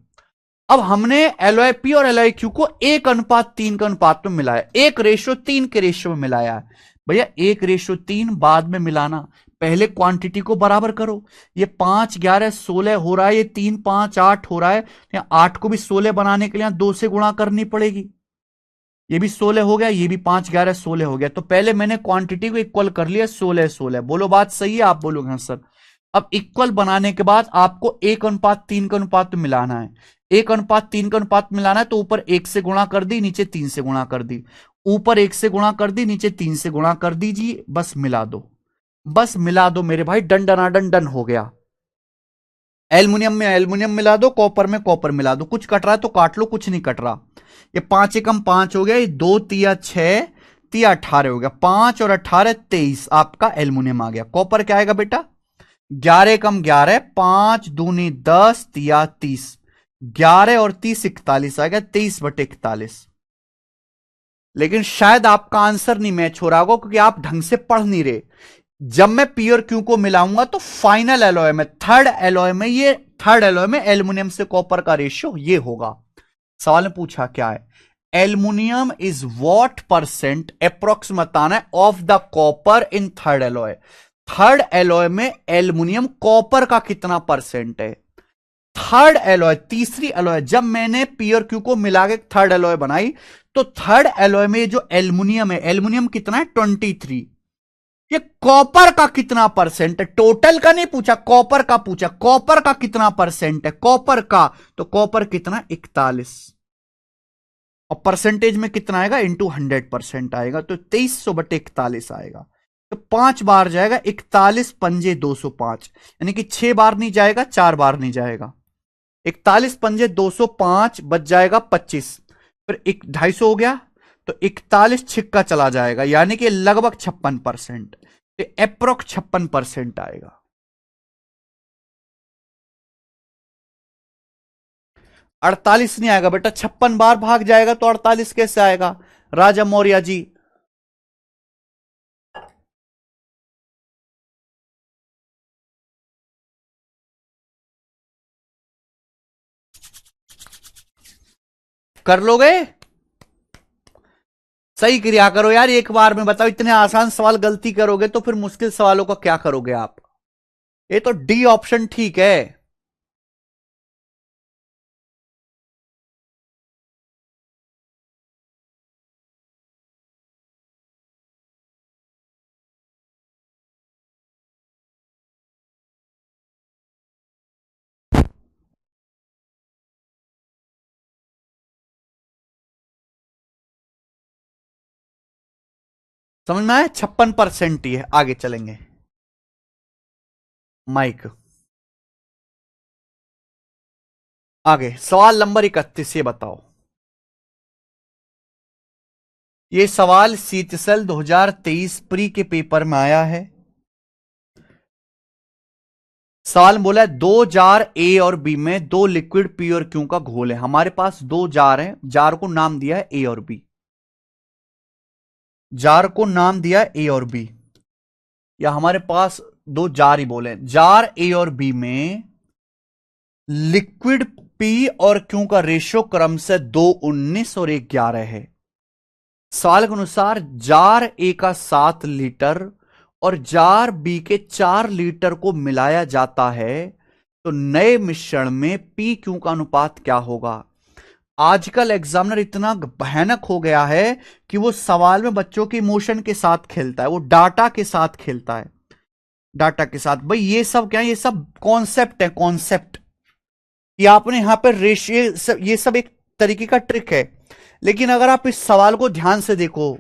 अब हमने एलॉय पी और एलॉय क्यू को 1:3 के अनुपात में मिलाया, 1:3 के रेशियो में मिलाया है। भैया 1:3 बाद में मिलाना, पहले क्वांटिटी को बराबर करो। ये 5 11 16 हो रहा है, ये 3 5 8 हो रहा है। 8 को भी 16 बनाने के लिए 2 से गुणा करनी पड़ेगी। ये भी 16 हो गया, ये भी 5 11 16 हो गया। तो पहले मैंने क्वांटिटी को इक्वल कर लिया 16 16। बोलो बात सही है? आप बोलोगे हाँ सर। अब इक्वल बनाने के बाद आपको 1:3 के अनुपात में मिलाना है। 1:3 के अनुपात में मिलाना है तो ऊपर 1 से गुणा कर दी, नीचे 3 से गुणा कर दी। ऊपर 1 से गुणा कर दी, नीचे 3 से गुणा कर दीजिए। बस मिला दो, बस मिला दो मेरे भाई। डन डना डन डन हो गया। एल्युमिनियम में एल्युमिनियम मिला दो, कॉपर में कॉपर मिला दो। कुछ कट रहा है तो काट लो, कुछ नहीं कट रहा। ये 5 एकम 5 हो गया, ये 2 तिया 6 तिया 18 हो गया। 5 और 18 23 आपका एल्युमिनियम आ गया। कॉपर क्या आएगा बेटा? 11 एकम 11, 5 दूनी 10 तिया 30, 11 और 30 41 आ गया, 23/41। लेकिन शायद आपका आंसर नहीं मैच हो रहा होगा क्योंकि आप ढंग से पढ़ नहीं रहे। जब मैं पी और क्यू को मिलाऊंगा तो फाइनल एलॉय में, थर्ड एलॉय में एल्युमिनियम से कॉपर का रेशियो ये होगा। सवाल ने पूछा क्या है, aluminium is what percent approximate बताना है of the copper in third alloy. Third alloy में एल्युमिनियम कॉपर का कितना परसेंट है? थर्ड एलॉय, तीसरी एलॉय, जब मैंने पी और क्यू को मिला के थर्ड एलॉय बनाई तो थर्ड एलॉय में जो एल्युमिनियम है, एल्युमिनियम कितना है? 23। ये कॉपर का कितना परसेंट है? टोटल का नहीं पूछा, कॉपर का पूछा। कॉपर का कितना परसेंट है? कॉपर का, तो कॉपर कितना? 41। और परसेंटेज में कितना आएगा? इंटू 100% आएगा, तो 2300/41 आएगा। तो 5 बार जाएगा, 41 पंजे 205, यानी कि 6 बार नहीं जाएगा, 4 बार नहीं जाएगा। 41 पंजे 205 बच जाएगा 25, फिर 250 हो गया तो 41 छिक्का चला जाएगा, यानी कि लगभग 56%, तो अप्रोक्स 56% आएगा। अड़तालीस नहीं आएगा बेटा, 56 बार भाग जाएगा तो 48 कैसे आएगा? राजा मौर्य जी, कर लोगे? सही क्रिया करो यार एक बार में। बताओ, इतने आसान सवाल गलती करोगे तो फिर मुश्किल सवालों का क्या करोगे आप? ये तो डी ऑप्शन ठीक है। समझ में आया? 56% ही है। आगे चलेंगे। माइक आगे, सवाल नंबर 31 ये बताओ। ये सवाल सीटीएसएल 2023 प्री के पेपर में आया है। सवाल बोला है 2 जार ए और बी में 2 लिक्विड पी और क्यू का घोल है। हमारे पास 2 जार हैं, जार को नाम दिया है ए और बी। जार को नाम दिया है ए और बी, या हमारे पास 2 जार ही बोले। जार ए और बी में लिक्विड पी और क्यू का रेशियो क्रम से 2:19 और 1:11 है। सवाल के अनुसार जार ए का 7 लीटर और जार बी के 4 लीटर को मिलाया जाता है तो नए मिश्रण में पी क्यू का अनुपात क्या होगा? आजकल एग्जामिनर इतना भयानक हो गया है कि वो सवाल में बच्चों के इमोशन के साथ खेलता है, वो डाटा के साथ खेलता है। डाटा के साथ भाई ये सब क्या है? ये सब कॉन्सेप्ट है, कॉन्सेप्ट। ये आपने यहां पर रेशियो, ये सब एक तरीके का ट्रिक है। लेकिन अगर आप इस सवाल को ध्यान से देखो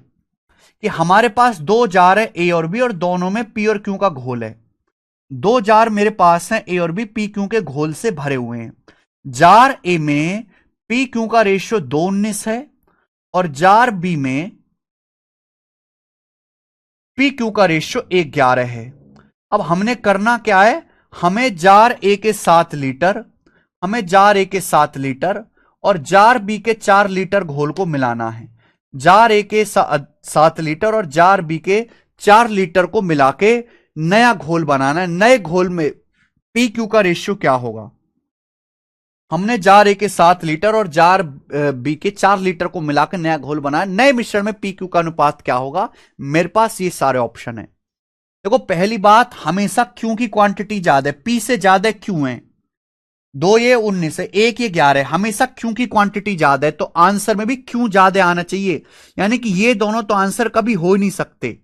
कि हमारे पास 2 जार है ए और बी और दोनों में पी और क्यू का घोल है। 2 जार मेरे पास हैं ए और बी, पी क्यू के घोल से भरे हुए हैं। जार ए में पी क्यू का रेशियो 2:19 है और जार बी में पी क्यू का रेशियो 1:11 है। अब हमने करना क्या है? हमें जार ए के 7 लीटर, हमें जार ए के 7 लीटर और जार बी के 4 लीटर घोल को मिलाना है। जार ए के 7 लीटर और जार बी के 4 लीटर को मिला के नया घोल बनाना है। नए घोल में पी क्यू का रेशियो क्या होगा? हमने जार ए के 7 लीटर और जार बी के 4 लीटर को मिलाकर नया घोल बनाया। नए मिश्रण में पी क्यू का अनुपात क्या होगा? मेरे पास ये सारे ऑप्शन है। देखो पहली बात, हमेशा क्यू की क्वांटिटी ज्यादा है, पी से ज्यादा क्यू है। 2 ये 19 है, 1 ये 11 है, हमेशा क्यू की क्वांटिटी ज्यादा है, तो आंसर में भी क्यू ज्यादा आना चाहिए। यानी कि ये दोनों तो आंसर कभी हो ही नहीं सकते।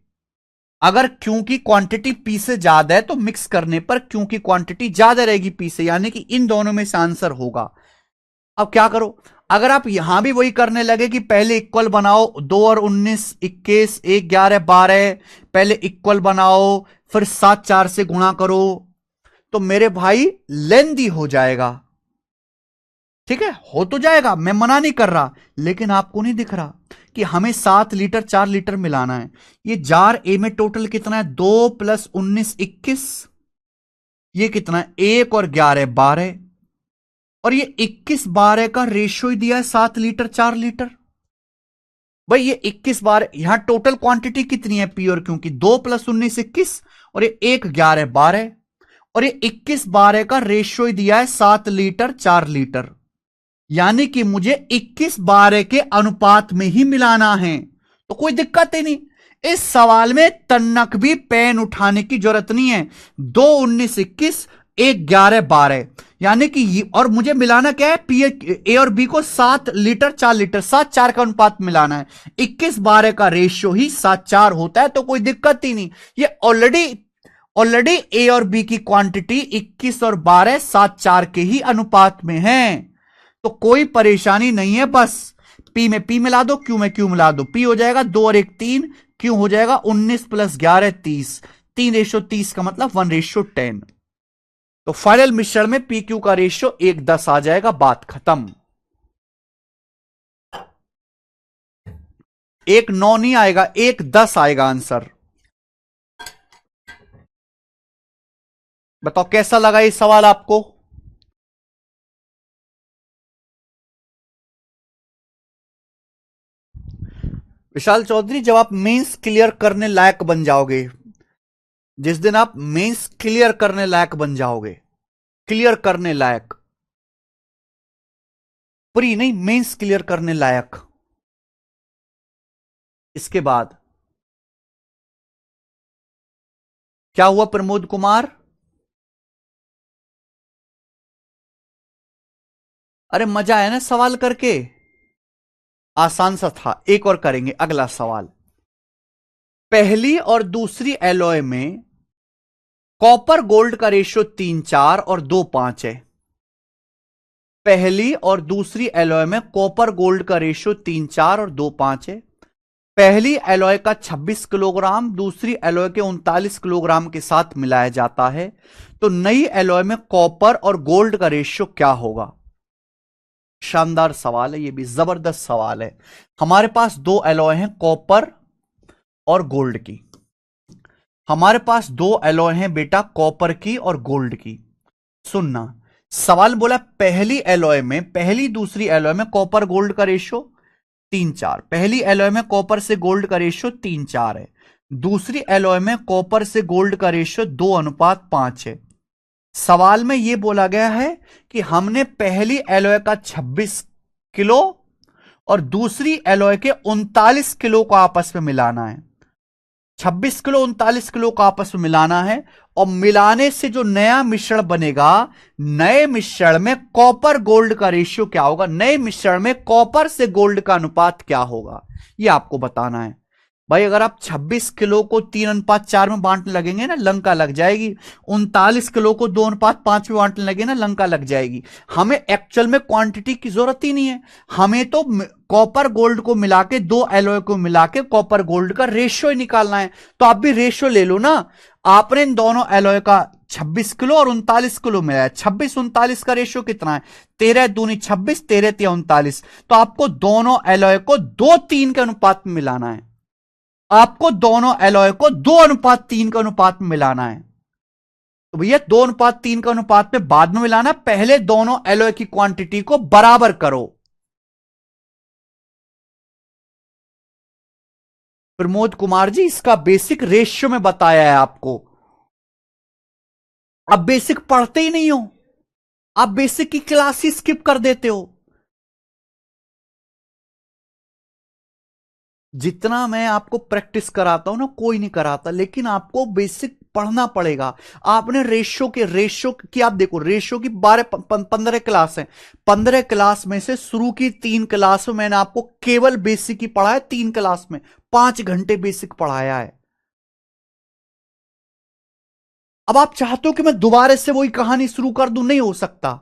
अगर क्यू की क्वांटिटी पी से ज्यादा है तो मिक्स करने पर क्यू की क्वांटिटी ज्यादा रहेगी पी से, यानी कि इन दोनों में से आंसर होगा। अब क्या करो, अगर आप यहां भी वही करने लगे कि पहले इक्वल बनाओ, 2 और 19 21, 1 11 12, पहले इक्वल बनाओ फिर 7 4 से गुणा करो, तो मेरे भाई लेंदी हो जाएगा। ठीक है, हो तो जाएगा, मैं मना नहीं कर रहा, लेकिन आपको नहीं दिख रहा कि हमें 7 लीटर 4 लीटर मिलाना है। ये जार ए में टोटल कितना है? 2 + 19 21, ये कितना है? 1 और 11 12, और ये 21 12 का रेशियो ही दिया है 7 लीटर 4 लीटर। भाई ये 21 12, यहां टोटल क्वांटिटी कितनी है पी और क्यू की? 2 + 19 21 और ये 1 11 12, और ये 21 12 का रेशियो ही दिया है 7 लीटर 4 लीटर। यानी कि मुझे 21 12 के अनुपात में ही मिलाना है, तो कोई दिक्कत ही नहीं। इस सवाल में तन्नक भी पेन उठाने की जरूरत नहीं है। 2 19 21, 1 11 12, यानी कि और मुझे मिलाना क्या है? पी ए और बी को 7 लीटर 4 लीटर, 7 4 का अनुपात मिलाना है। 21 12 का रेशियो ही 7 4 होता है, तो कोई दिक्कत ही नहीं। ये ऑलरेडी ए और बी की क्वांटिटी 21 और 12 7 4 के ही अनुपात में है, तो कोई परेशानी नहीं है। बस पी में पी मिला दो, क्यू में क्यू मिला दो, पी हो जाएगा 2 और 1 3, क्यू हो जाएगा 19 + 11 30, 3:30 का मतलब 1:10। तो फाइनल मिश्रण में पी क्यू का रेशियो 1:10 आ जाएगा, बात खत्म। 1:9 नहीं आएगा, 1:10 आएगा आंसर। बताओ कैसा लगा ये सवाल आपको? विशाल चौधरी, जब आप मेंस क्लियर करने लायक बन जाओगे, जिस दिन आप मेंस क्लियर करने लायक बन जाओगे, क्लियर करने लायक, प्री नहीं, मेंस क्लियर करने लायक, इसके बाद क्या हुआ प्रमोद कुमार? अरे मजा आया ना सवाल करके, आसान सा था। एक और करेंगे, अगला सवाल। पहली और दूसरी एलॉय में कॉपर गोल्ड का रेशियो 3 4 और 2 5 है। पहली और दूसरी एलॉय में कॉपर गोल्ड का रेशियो 3 4 और 2 5 है। पहली एलॉय का 26 किलोग्राम दूसरी एलॉय के 39 किलोग्राम के साथ मिलाया जाता है, तो नई एलॉय में कॉपर और गोल्ड का रेशियो क्या होगा? शानदार सवाल है, ये भी जबरदस्त सवाल है। हमारे पास 2 एलॉय हैं, कॉपर और गोल्ड की। हमारे पास 2 एलॉय हैं बेटा, कॉपर की और गोल्ड की। सुनना, सवाल बोला पहली एलॉय में, पहली दूसरी एलॉय में कॉपर गोल्ड का रेशियो 3 4, पहली एलॉय में कॉपर से गोल्ड का रेशियो 3 4 है, दूसरी एलॉय में कॉपर से गोल्ड का रेशियो 2:5 है। सवाल में यह बोला गया है कि हमने पहली एलॉय का 26 किलो और दूसरी एलॉय के 39 किलो को आपस में मिलाना है। 26 किलो 39 किलो को आपस में मिलाना है, और मिलाने से जो नया मिश्रण बनेगा, नए मिश्रण में कॉपर गोल्ड का रेशियो क्या होगा, नए मिश्रण में कॉपर से गोल्ड का अनुपात क्या होगा, यह आपको बताना है। भाई अगर आप 26 किलो को 3:4 में बांटने लगेंगे ना, लंका लग जाएगी। 39 किलो को 2:5 में बांटने लगे ना, लंका लग जाएगी। हमें एक्चुअल में क्वांटिटी की जरूरत ही नहीं है, हमें तो कॉपर गोल्ड को मिला के, 2 एलॉय को मिला के कॉपर गोल्ड का रेशियो ही निकालना है। तो आप भी रेशियो ले लो ना। आपने इन दोनों एलॉय का 26 किलो और 39 किलो मिलाया, 26 39 का रेशियो कितना है? 13 दूनी 26, 13 तिया 39। तो आपको दोनों एलॉय को 2:3 के अनुपात में मिलाना है। आपको दोनों एलॉय को 2:3 के अनुपात में मिलाना है। तो भैया 2:3 का अनुपात में बाद में मिलाना, पहले दोनों एलॉय की क्वांटिटी को बराबर करो। प्रमोद कुमार जी, इसका बेसिक रेशियो में बताया है आपको। आप बेसिक पढ़ते ही नहीं हो, आप बेसिक की क्लास ही स्किप कर देते हो। जितना मैं आपको प्रैक्टिस कराता हूं ना, कोई नहीं कराता, लेकिन आपको बेसिक पढ़ना पड़ेगा। आपने रेशियो की आप देखो, रेशियो की 15 क्लास है। 15 क्लास में से शुरू की 3 क्लास में मैंने आपको केवल बेसिक ही पढ़ा है। 3 क्लास में 5 घंटे बेसिक पढ़ाया है। अब आप चाहते हो कि मैं दोबारा से वही कहानी शुरू कर दूं? नहीं हो सकता।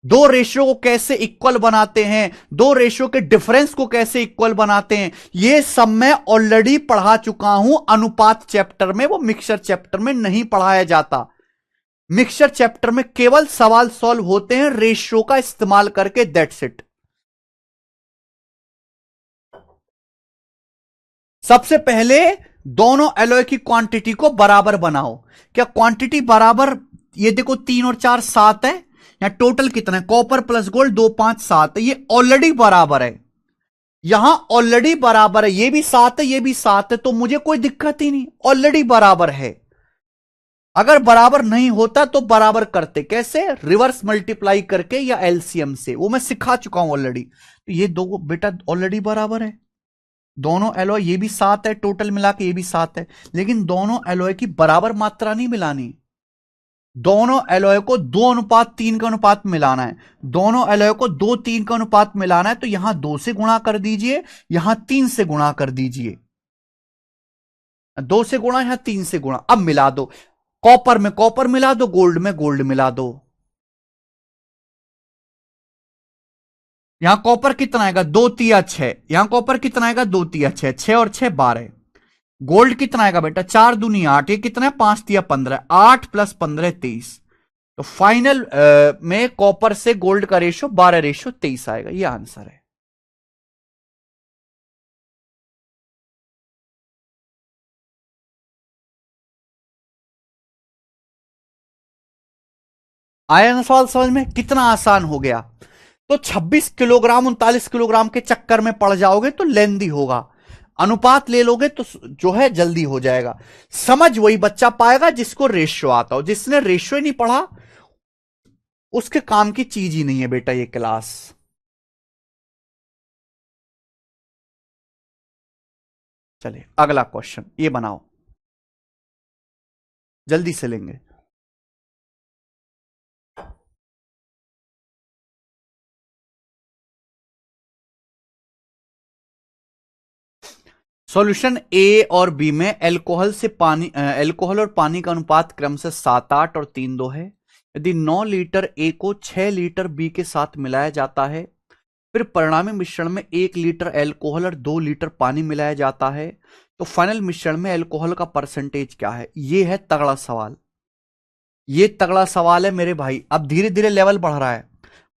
दो रेशियो को कैसे इक्वल बनाते हैं, दो रेशियो के डिफरेंस को कैसे इक्वल बनाते हैं, यह सब मैं ऑलरेडी पढ़ा चुका हूं अनुपात चैप्टर में। वो मिक्सचर चैप्टर में नहीं पढ़ाया जाता। मिक्सचर चैप्टर में केवल सवाल सॉल्व होते हैं रेशियो का इस्तेमाल करके, दैट्स इट। सबसे पहले दोनों एलॉय की क्वांटिटी को बराबर बनाओ। क्या क्वांटिटी बराबर? ये देखो 3 और 4 7 है। यहां टोटल कितना है? कॉपर प्लस गोल्ड 2 5 7 है। ये ऑलरेडी बराबर है, यहां ऑलरेडी बराबर है। ये भी 7 है, ये भी 7 है, तो मुझे कोई दिक्कत ही नहीं, ऑलरेडी बराबर है। अगर बराबर नहीं होता तो बराबर करते कैसे? रिवर्स मल्टीप्लाई करके या एलसीएम से, वो मैं सिखा चुका हूं ऑलरेडी। तो ये दो बेटा ऑलरेडी बराबर है। दोनों एलॉय, ये भी 7 है, टोटल मिला के ये भी 7 है, लेकिन दोनों एलॉय की बराबर मात्रा नहीं मिलानी। दोनों एलॉय को 2:3 का अनुपात मिलाना है। दोनों एलॉय को 2:3 का अनुपात मिलाना है, तो यहां 2 से गुणा कर दीजिए, यहां 3 से गुणा कर दीजिए। 2 से गुणा, यहां 3 से गुणा। अब मिला दो, कॉपर में कॉपर मिला दो, गोल्ड में गोल्ड मिला दो। यहां कॉपर कितना आएगा? 2 तिया 6। यहां कॉपर कितना आएगा? 2 तिया 6, 6 और 6 12। गोल्ड कितना आएगा बेटा? 4 दूनी 8। ये कितना है? 5 तिया 15। 8 प्लस 15 23। तो फाइनल में कॉपर से गोल्ड का रेशियो 12:23 आएगा। ये आंसर है। आया ना सवाल समझ में? कितना आसान हो गया। तो 26 किलोग्राम 39 किलोग्राम के चक्कर में पड़ जाओगे तो लेंदी होगा। अनुपात ले लोगे तो जो है जल्दी हो जाएगा। समझ वही बच्चा पाएगा जिसको रेशियो आता हो। जिसने रेशियो ही नहीं पढ़ा उसके काम की चीज ही नहीं है बेटा ये क्लास। चलिए अगला क्वेश्चन ये बनाओ, जल्दी से लेंगे। सॉल्यूशन ए और बी में एल्कोहल और पानी का अनुपात क्रमशः 7:8 और 3:2 है। यदि 9 लीटर ए को 6 लीटर बी के साथ मिलाया जाता है, फिर परिणामी मिश्रण में 1 लीटर एल्कोहल और 2 लीटर पानी मिलाया जाता है, तो फाइनल मिश्रण में एल्कोहल का परसेंटेज क्या है? यह है तगड़ा सवाल। ये तगड़ा सवाल है मेरे भाई। अब धीरे धीरे लेवल बढ़ रहा है।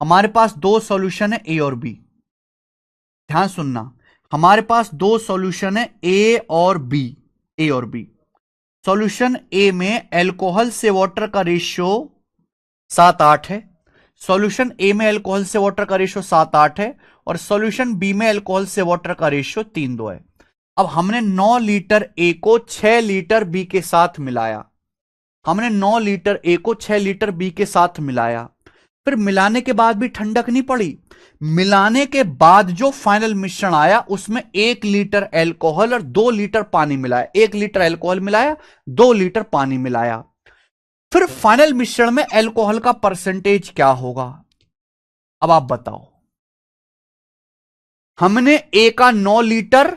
हमारे पास दो सॉल्यूशन है, ए और बी। ध्यान सुनना, हमारे पास दो सॉल्यूशन है, ए और बी। ए और बी। सॉल्यूशन ए में एल्कोहल से वाटर का रेशियो 7:8 है। सॉल्यूशन ए में एल्कोहल से वाटर का रेशियो 7:8 है, और सॉल्यूशन बी में एल्कोहल से वाटर का रेशियो 3:2 है। अब हमने 9 लीटर ए को 6 लीटर बी के साथ मिलाया। हमने 9 लीटर ए को 6 लीटर बी के साथ मिलाया। फिर मिलाने के बाद भी ठंडक नहीं पड़ी। मिलाने के बाद जो फाइनल मिश्रण आया उसमें 1 लीटर एल्कोहल और 2 लीटर पानी मिलाया। 1 लीटर एल्कोहल मिलाया, 2 लीटर पानी मिलाया। फिर फाइनल मिश्रण में एल्कोहल का परसेंटेज क्या होगा? अब आप बताओ। हमने ए का 9 लीटर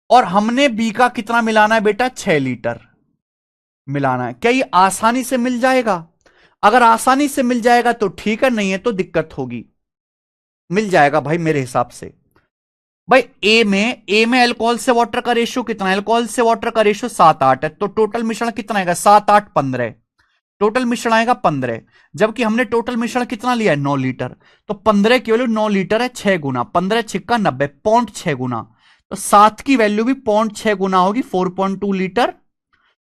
और हमने बी का कितना मिलाना है बेटा? 6 लीटर मिलाना है। क्या ये आसानी से मिल जाएगा? अगर आसानी से मिल जाएगा तो ठीक है, नहीं है तो दिक्कत होगी। मिल जाएगा भाई मेरे हिसाब से। भाई ए में अल्कोहल से वाटर का रेशियो कितना है? अल्कोहल से वाटर का रेशियो 7:8 है, तो टोटल मिश्रण कितना आएगा? 7 8 15। टोटल मिश्रण आएगा 15, जबकि हमने टोटल मिश्रण कितना लिया है? 9 लीटर। तो 15 की वैल्यू 9 लीटर है, 6 गुना 15 छिक्का 90, 0.6 गुना। तो 7 की वैल्यू भी 0.6 गुना होगी, 4.2 लीटर।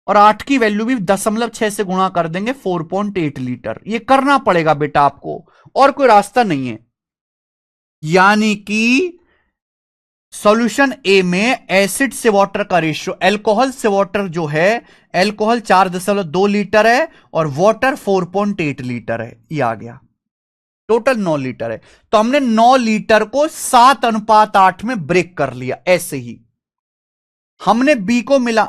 और 8 की वैल्यू भी 0.6 से गुणा कर देंगे 4.8 लीटर। ये करना पड़ेगा बेटा आपको, और कोई रास्ता नहीं है। यानी कि सॉल्यूशन ए में एसिड से वाटर का रेशियो, अल्कोहल से वाटर जो है, अल्कोहल 4.2 लीटर है और वाटर 4.8 लीटर है। ये आ गया, टोटल 9 लीटर है। तो हमने 9 लीटर को 7:8 में ब्रेक कर लिया। ऐसे ही हमने बी को मिला,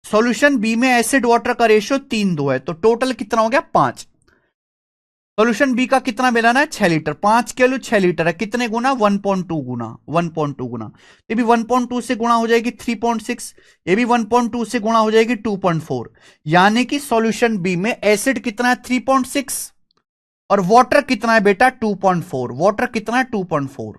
सॉल्यूशन बी में एसिड वाटर का रेशियो 3:2 है, तो टोटल कितना हो गया 5। सॉल्यूशन बी का कितना मिलाना है 6 लीटर, 5 किलो 6 लीटर है, कितने गुना 1.2 गुना, 1.2 गुना। ये भी 1.2 से गुणा हो जाएगी 3.6, ये भी 1.2 से गुणा हो जाएगी 2.4। यानी कि सॉल्यूशन बी में एसिड कितना है 3.6 और वाटर कितना है बेटा 2.4। वाटर कितना है 2.4।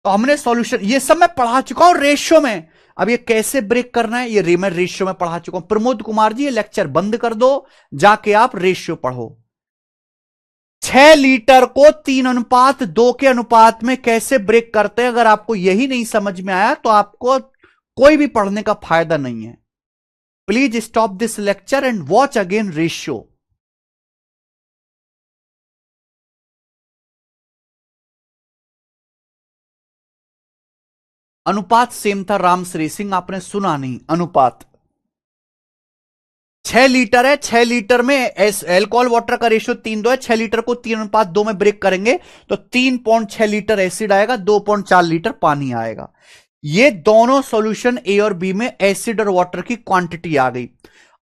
तो हमने सॉल्यूशन, ये सब मैं पढ़ा चुका हूं रेशियो में। अब ये कैसे ब्रेक करना है ये मैं रेशियो में पढ़ा चुका हूं। प्रमोद कुमार जी ये लेक्चर बंद कर दो, जाके आप रेशियो पढ़ो। 6 लीटर को 3:2 के अनुपात में कैसे ब्रेक करते हैं, अगर आपको यही नहीं समझ में आया तो आपको कोई भी पढ़ने का फायदा नहीं है। Please stop this lecture and watch again ratio. अनुपात सेम था, राम्स रेसिंग आपने सुना नहीं। अनुपात 6 लीटर है, 6 लीटर में एल्कोहल वाटर का रेशियो 3:2 है। 6 लीटर को 3:2 में ब्रेक करेंगे तो 3.6 लीटर एसिड आएगा, 2.4 लीटर पानी आएगा। ये दोनों सॉल्यूशन ए और बी में एसिड और वाटर की क्वांटिटी आ गई।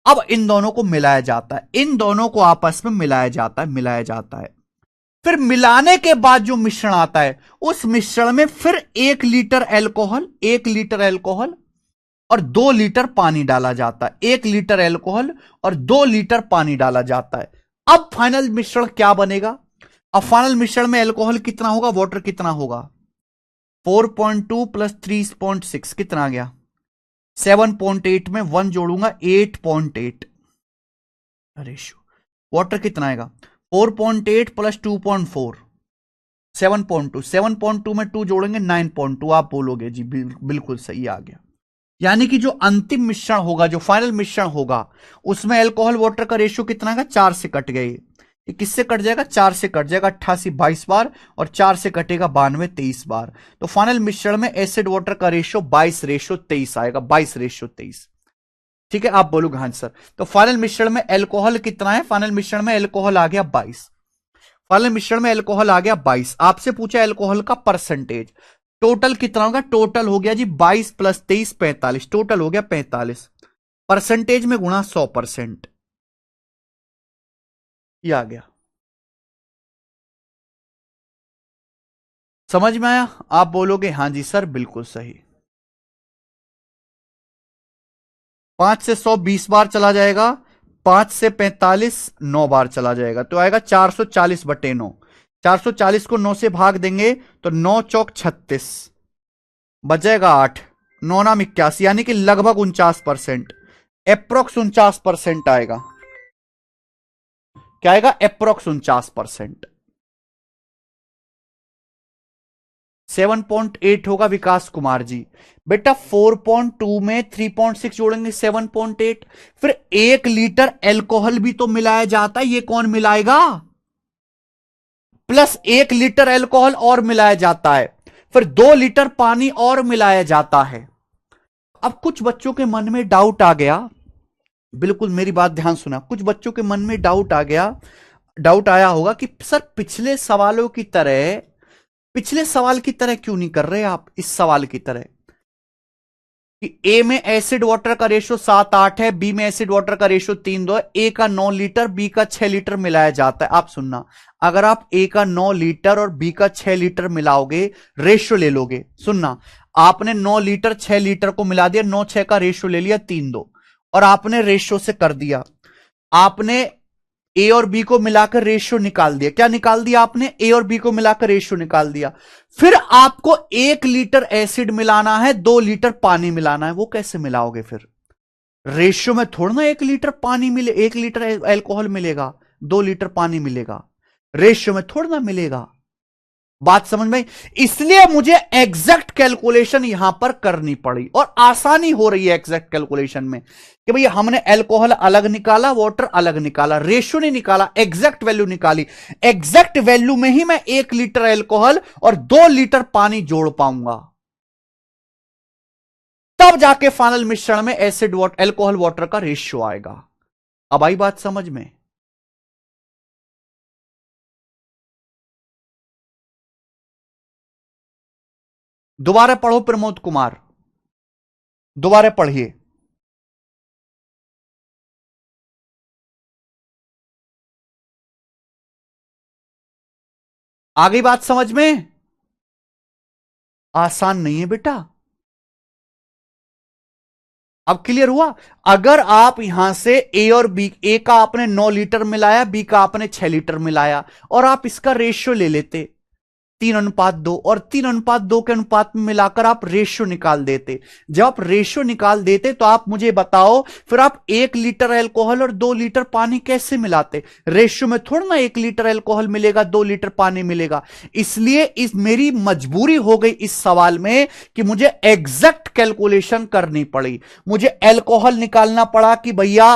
अब इन दोनों को मिलाया जाता है, इन दोनों को आपस में मिलाया जाता है, मिलाया जाता है। फिर मिलाने के बाद जो मिश्रण आता है उस मिश्रण में फिर 1 लीटर एल्कोहल, 1 लीटर एल्कोहल और 2 लीटर पानी डाला जाता है। 1 लीटर एल्कोहल और 2 लीटर पानी डाला जाता है। अब फाइनल मिश्रण क्या बनेगा? अब फाइनल मिश्रण में एल्कोहल कितना होगा, वाटर कितना होगा? 4.2 प्लस 3.6 कितना आ गया? 7.8 में 1 जोड़ूंगा 8.8 रेशियो। वाटर कितना आएगा? 4.8 प्लस 2.4 7.2, 7.2 में 2 जोड़ेंगे 9.2। आप बोलोगे जी बिल्कुल सही आ गया। यानी कि जो अंतिम मिश्रण होगा, जो फाइनल मिश्रण होगा, उसमें अल्कोहल वाटर का रेशियो कितना है? 4 से कट गए। ये किससे कट जाएगा? 4 से कट जाएगा। 88 22 बार और 4 से कटेगा 92 23 बार। तो फाइनल मिश्रण में एसिड वाटर का रेशियो 22:23 आएगा, 22:23। ठीक है, आप बोलोगे हाँ सर। तो फाइनल मिश्रण में एल्कोहल कितना है? फाइनल मिश्रण में एल्कोहल आ गया 22। फाइनल मिश्रण में एल्कोहल आ गया 22। आपसे पूछा एल्कोहल का परसेंटेज, टोटल कितना होगा? टोटल हो गया जी 22 प्लस 23 45, टोटल हो गया 45। परसेंटेज में गुणा 100%, ये आ गया। समझ में आया? आप बोलोगे हाँ जी सर बिल्कुल सही। 5 से 100 20 बार चला जाएगा, 5 से 45 9 बार चला जाएगा, तो आएगा 440/9। 440 को 9 से भाग देंगे तो 9 चौक 36, बचेगा 8, 9 नाम 81, यानी कि लगभग 49%, अप्रोक्स 49% आएगा। क्या आएगा? अप्रोक्स 49%। 7.8 होगा विकास कुमार जी। बेटा 4.2 में 3.6 जोड़ेंगे 7.8। फिर 1 लीटर एल्कोहल भी तो मिलाया जाता है, ये कौन मिलाएगा? प्लस 1 लीटर एल्कोहल और मिलाया जाता है, फिर 2 लीटर पानी और मिलाया जाता है। अब कुछ बच्चों के मन में डाउट आ गया, बिल्कुल मेरी बात ध्यान सुना, कुछ बच्चों के मन में डाउट आ गया, डाउट आया होगा कि सर पिछले सवालों की तरह, पिछले सवाल की तरह क्यों नहीं कर रहे आप इस सवाल की तरह कि ए में एसिड वाटर का रेशियो 7-8 है, बी में एसिड वाटर का रेशियो 3:2 है, ए का 9 लीटर बी का 6 लीटर मिलाया जाता है। आप सुनना, अगर आप ए का 9 लीटर और बी का 6 लीटर मिलाओगे, रेशियो ले लोगे, सुनना, आपने 9 लीटर 6 लीटर को मिला दिया, 9-6 का रेशियो ले लिया 3:2 और आपने रेशियो से कर दिया, आपने ए और बी को मिलाकर रेशियो निकाल दिया। क्या निकाल दिया आपने? ए और बी को मिलाकर रेशियो निकाल दिया। फिर आपको 1 लीटर एसिड मिलाना है, 2 लीटर पानी मिलाना है। वो कैसे मिलाओगे? फिर रेशियो में थोड़ा ना 1 लीटर पानी मिले, 1 लीटर एल्कोहल मिलेगा, 2 लीटर पानी मिलेगा, रेशियो में थोड़ा ना मिलेगा। बात समझ में? इसलिए मुझे एग्जैक्ट कैलकुलेशन यहां पर करनी पड़ी और आसानी हो रही है एग्जैक्ट कैलकुलेशन में कि भैया हमने अल्कोहल अलग निकाला, वाटर अलग निकाला, रेशियो नहीं निकाला, एग्जैक्ट वैल्यू निकाली। एग्जैक्ट वैल्यू में ही मैं 1 लीटर अल्कोहल और 2 लीटर पानी जोड़ पाऊंगा, तब जाके फाइनल मिश्रण में एसिड वाटर अल्कोहल वाटर का रेशियो आएगा। अब आई बात समझ में? दोबारा पढ़ो प्रमोद कुमार, दोबारा पढ़िए। आ गई बात समझ में? आसान नहीं है बेटा। अब क्लियर हुआ? अगर आप यहां से ए और बी, ए का आपने 9 लीटर मिलाया, बी का आपने 6 लीटर मिलाया, और आप इसका रेशियो ले लेते 3:2 और 3:2 के अनुपात में मिलाकर आप रेशियो निकाल देते। जब आप रेशियो निकाल देते तो आप मुझे बताओ फिर आप 1 लीटर अल्कोहल और 2 लीटर पानी कैसे मिलाते? रेशियो में थोड़ा ना 1 लीटर अल्कोहल मिलेगा 2 लीटर पानी मिलेगा। इसलिए इस मेरी मजबूरी हो गई इस सवाल में कि मुझे एग्जैक्ट कैलकुलेशन करनी पड़ी। मुझे अल्कोहल निकालना पड़ा कि भैया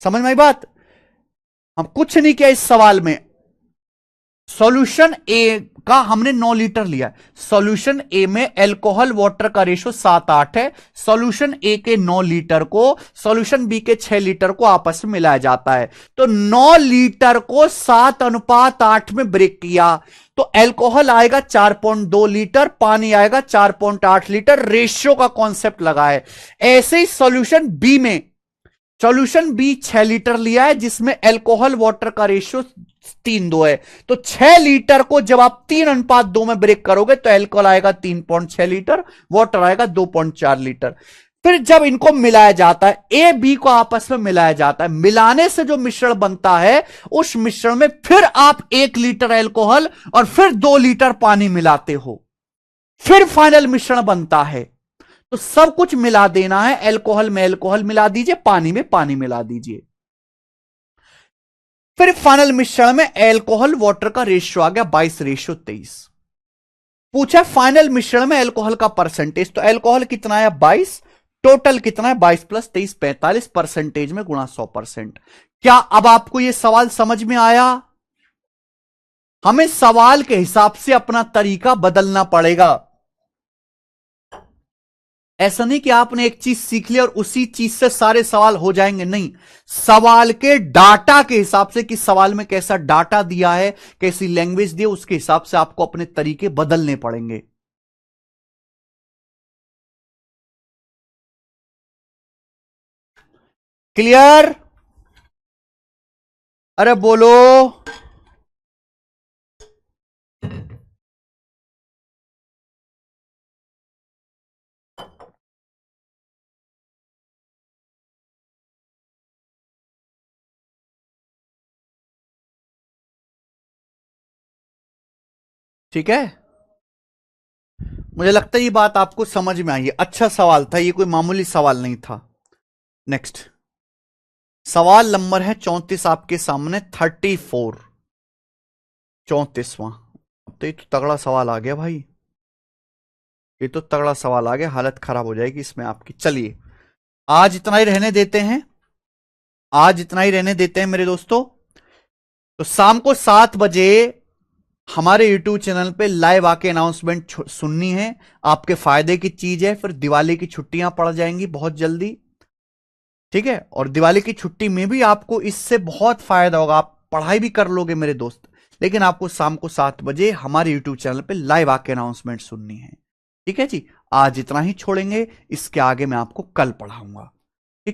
समझ में आई बात? हम कुछ नहीं किया इस सवाल में। सॉल्यूशन ए का हमने 9 लीटर लिया। सॉल्यूशन ए में अल्कोहल वाटर का रेशो 7:8 है। सॉल्यूशन ए के 9 लीटर को सॉल्यूशन बी के 6 लीटर को आपस में मिलाया जाता है। तो 9 लीटर को 7:8 में ब्रेक किया तो अल्कोहल आएगा 4.2 लीटर, पानी आएगा 4.8 लीटर। रेशियो का कॉन्सेप्ट लगा है। ऐसे ही सॉल्यूशन बी में, सॉल्यूशन बी 6 लीटर लिया है जिसमें अल्कोहल वाटर का रेशियो 3:2 है। तो 6 लीटर को जब आप 3:2 में ब्रेक करोगे तो अल्कोहल आएगा 3.6 लीटर, वाटर आएगा 2.4 लीटर। फिर जब इनको मिलाया जाता है, ए बी को आपस में मिलाया जाता है, मिलाने से जो मिश्रण बनता है उस मिश्रण में फिर आप 1 लीटर अल्कोहल और फिर 2 लीटर पानी मिलाते हो, फिर फाइनल मिश्रण बनता है। तो सब कुछ मिला देना है। अल्कोहल में अल्कोहल मिला दीजिए, पानी में पानी मिला दीजिए। फिर फाइनल मिश्रण में अल्कोहल वाटर का रेशियो आ गया 22:23। पूछा फाइनल मिश्रण में अल्कोहल का परसेंटेज, तो अल्कोहल कितना है 22, टोटल कितना है 22 + 23 45 परसेंटेज में गुणा 100%। क्या अब आपको यह सवाल समझ में आया? हमें सवाल के हिसाब से अपना तरीका बदलना पड़ेगा। ऐसा नहीं कि आपने एक चीज सीख ली और उसी चीज से सारे सवाल हो जाएंगे, नहीं। सवाल के डाटा के हिसाब से कि सवाल में कैसा डाटा दिया है, कैसी लैंग्वेज दी है, उसके हिसाब से आपको अपने तरीके बदलने पड़ेंगे। क्लियर? अरे बोलो। ठीक है, मुझे लगता है ये बात आपको समझ में आई है। अच्छा सवाल था, ये कोई मामूली सवाल नहीं था। नेक्स्ट सवाल नंबर है 34 आपके सामने, 34, 34वां। अब तो ये तो तगड़ा सवाल आ गया भाई, ये तो तगड़ा सवाल आ गया, हालत खराब हो जाएगी इसमें आपकी। चलिए आज इतना ही रहने देते हैं, आज इतना ही रहने देते हैं मेरे दोस्तों। तो शाम को 7 बजे हमारे YouTube चैनल पे लाइव आके अनाउंसमेंट सुननी है, आपके फायदे की चीज है। फिर दिवाली की छुट्टियां पड़ जाएंगी बहुत जल्दी, ठीक है? और दिवाली की छुट्टी में भी आपको इससे बहुत फायदा होगा, आप पढ़ाई भी कर लोगे मेरे दोस्त। लेकिन आपको शाम को 7 बजे हमारे YouTube चैनल पे लाइव आके अनाउंसमेंट सुननी है, ठीक है जी? आज इतना ही छोड़ेंगे, इसके आगे मैं आपको कल पढ़ाऊंगा।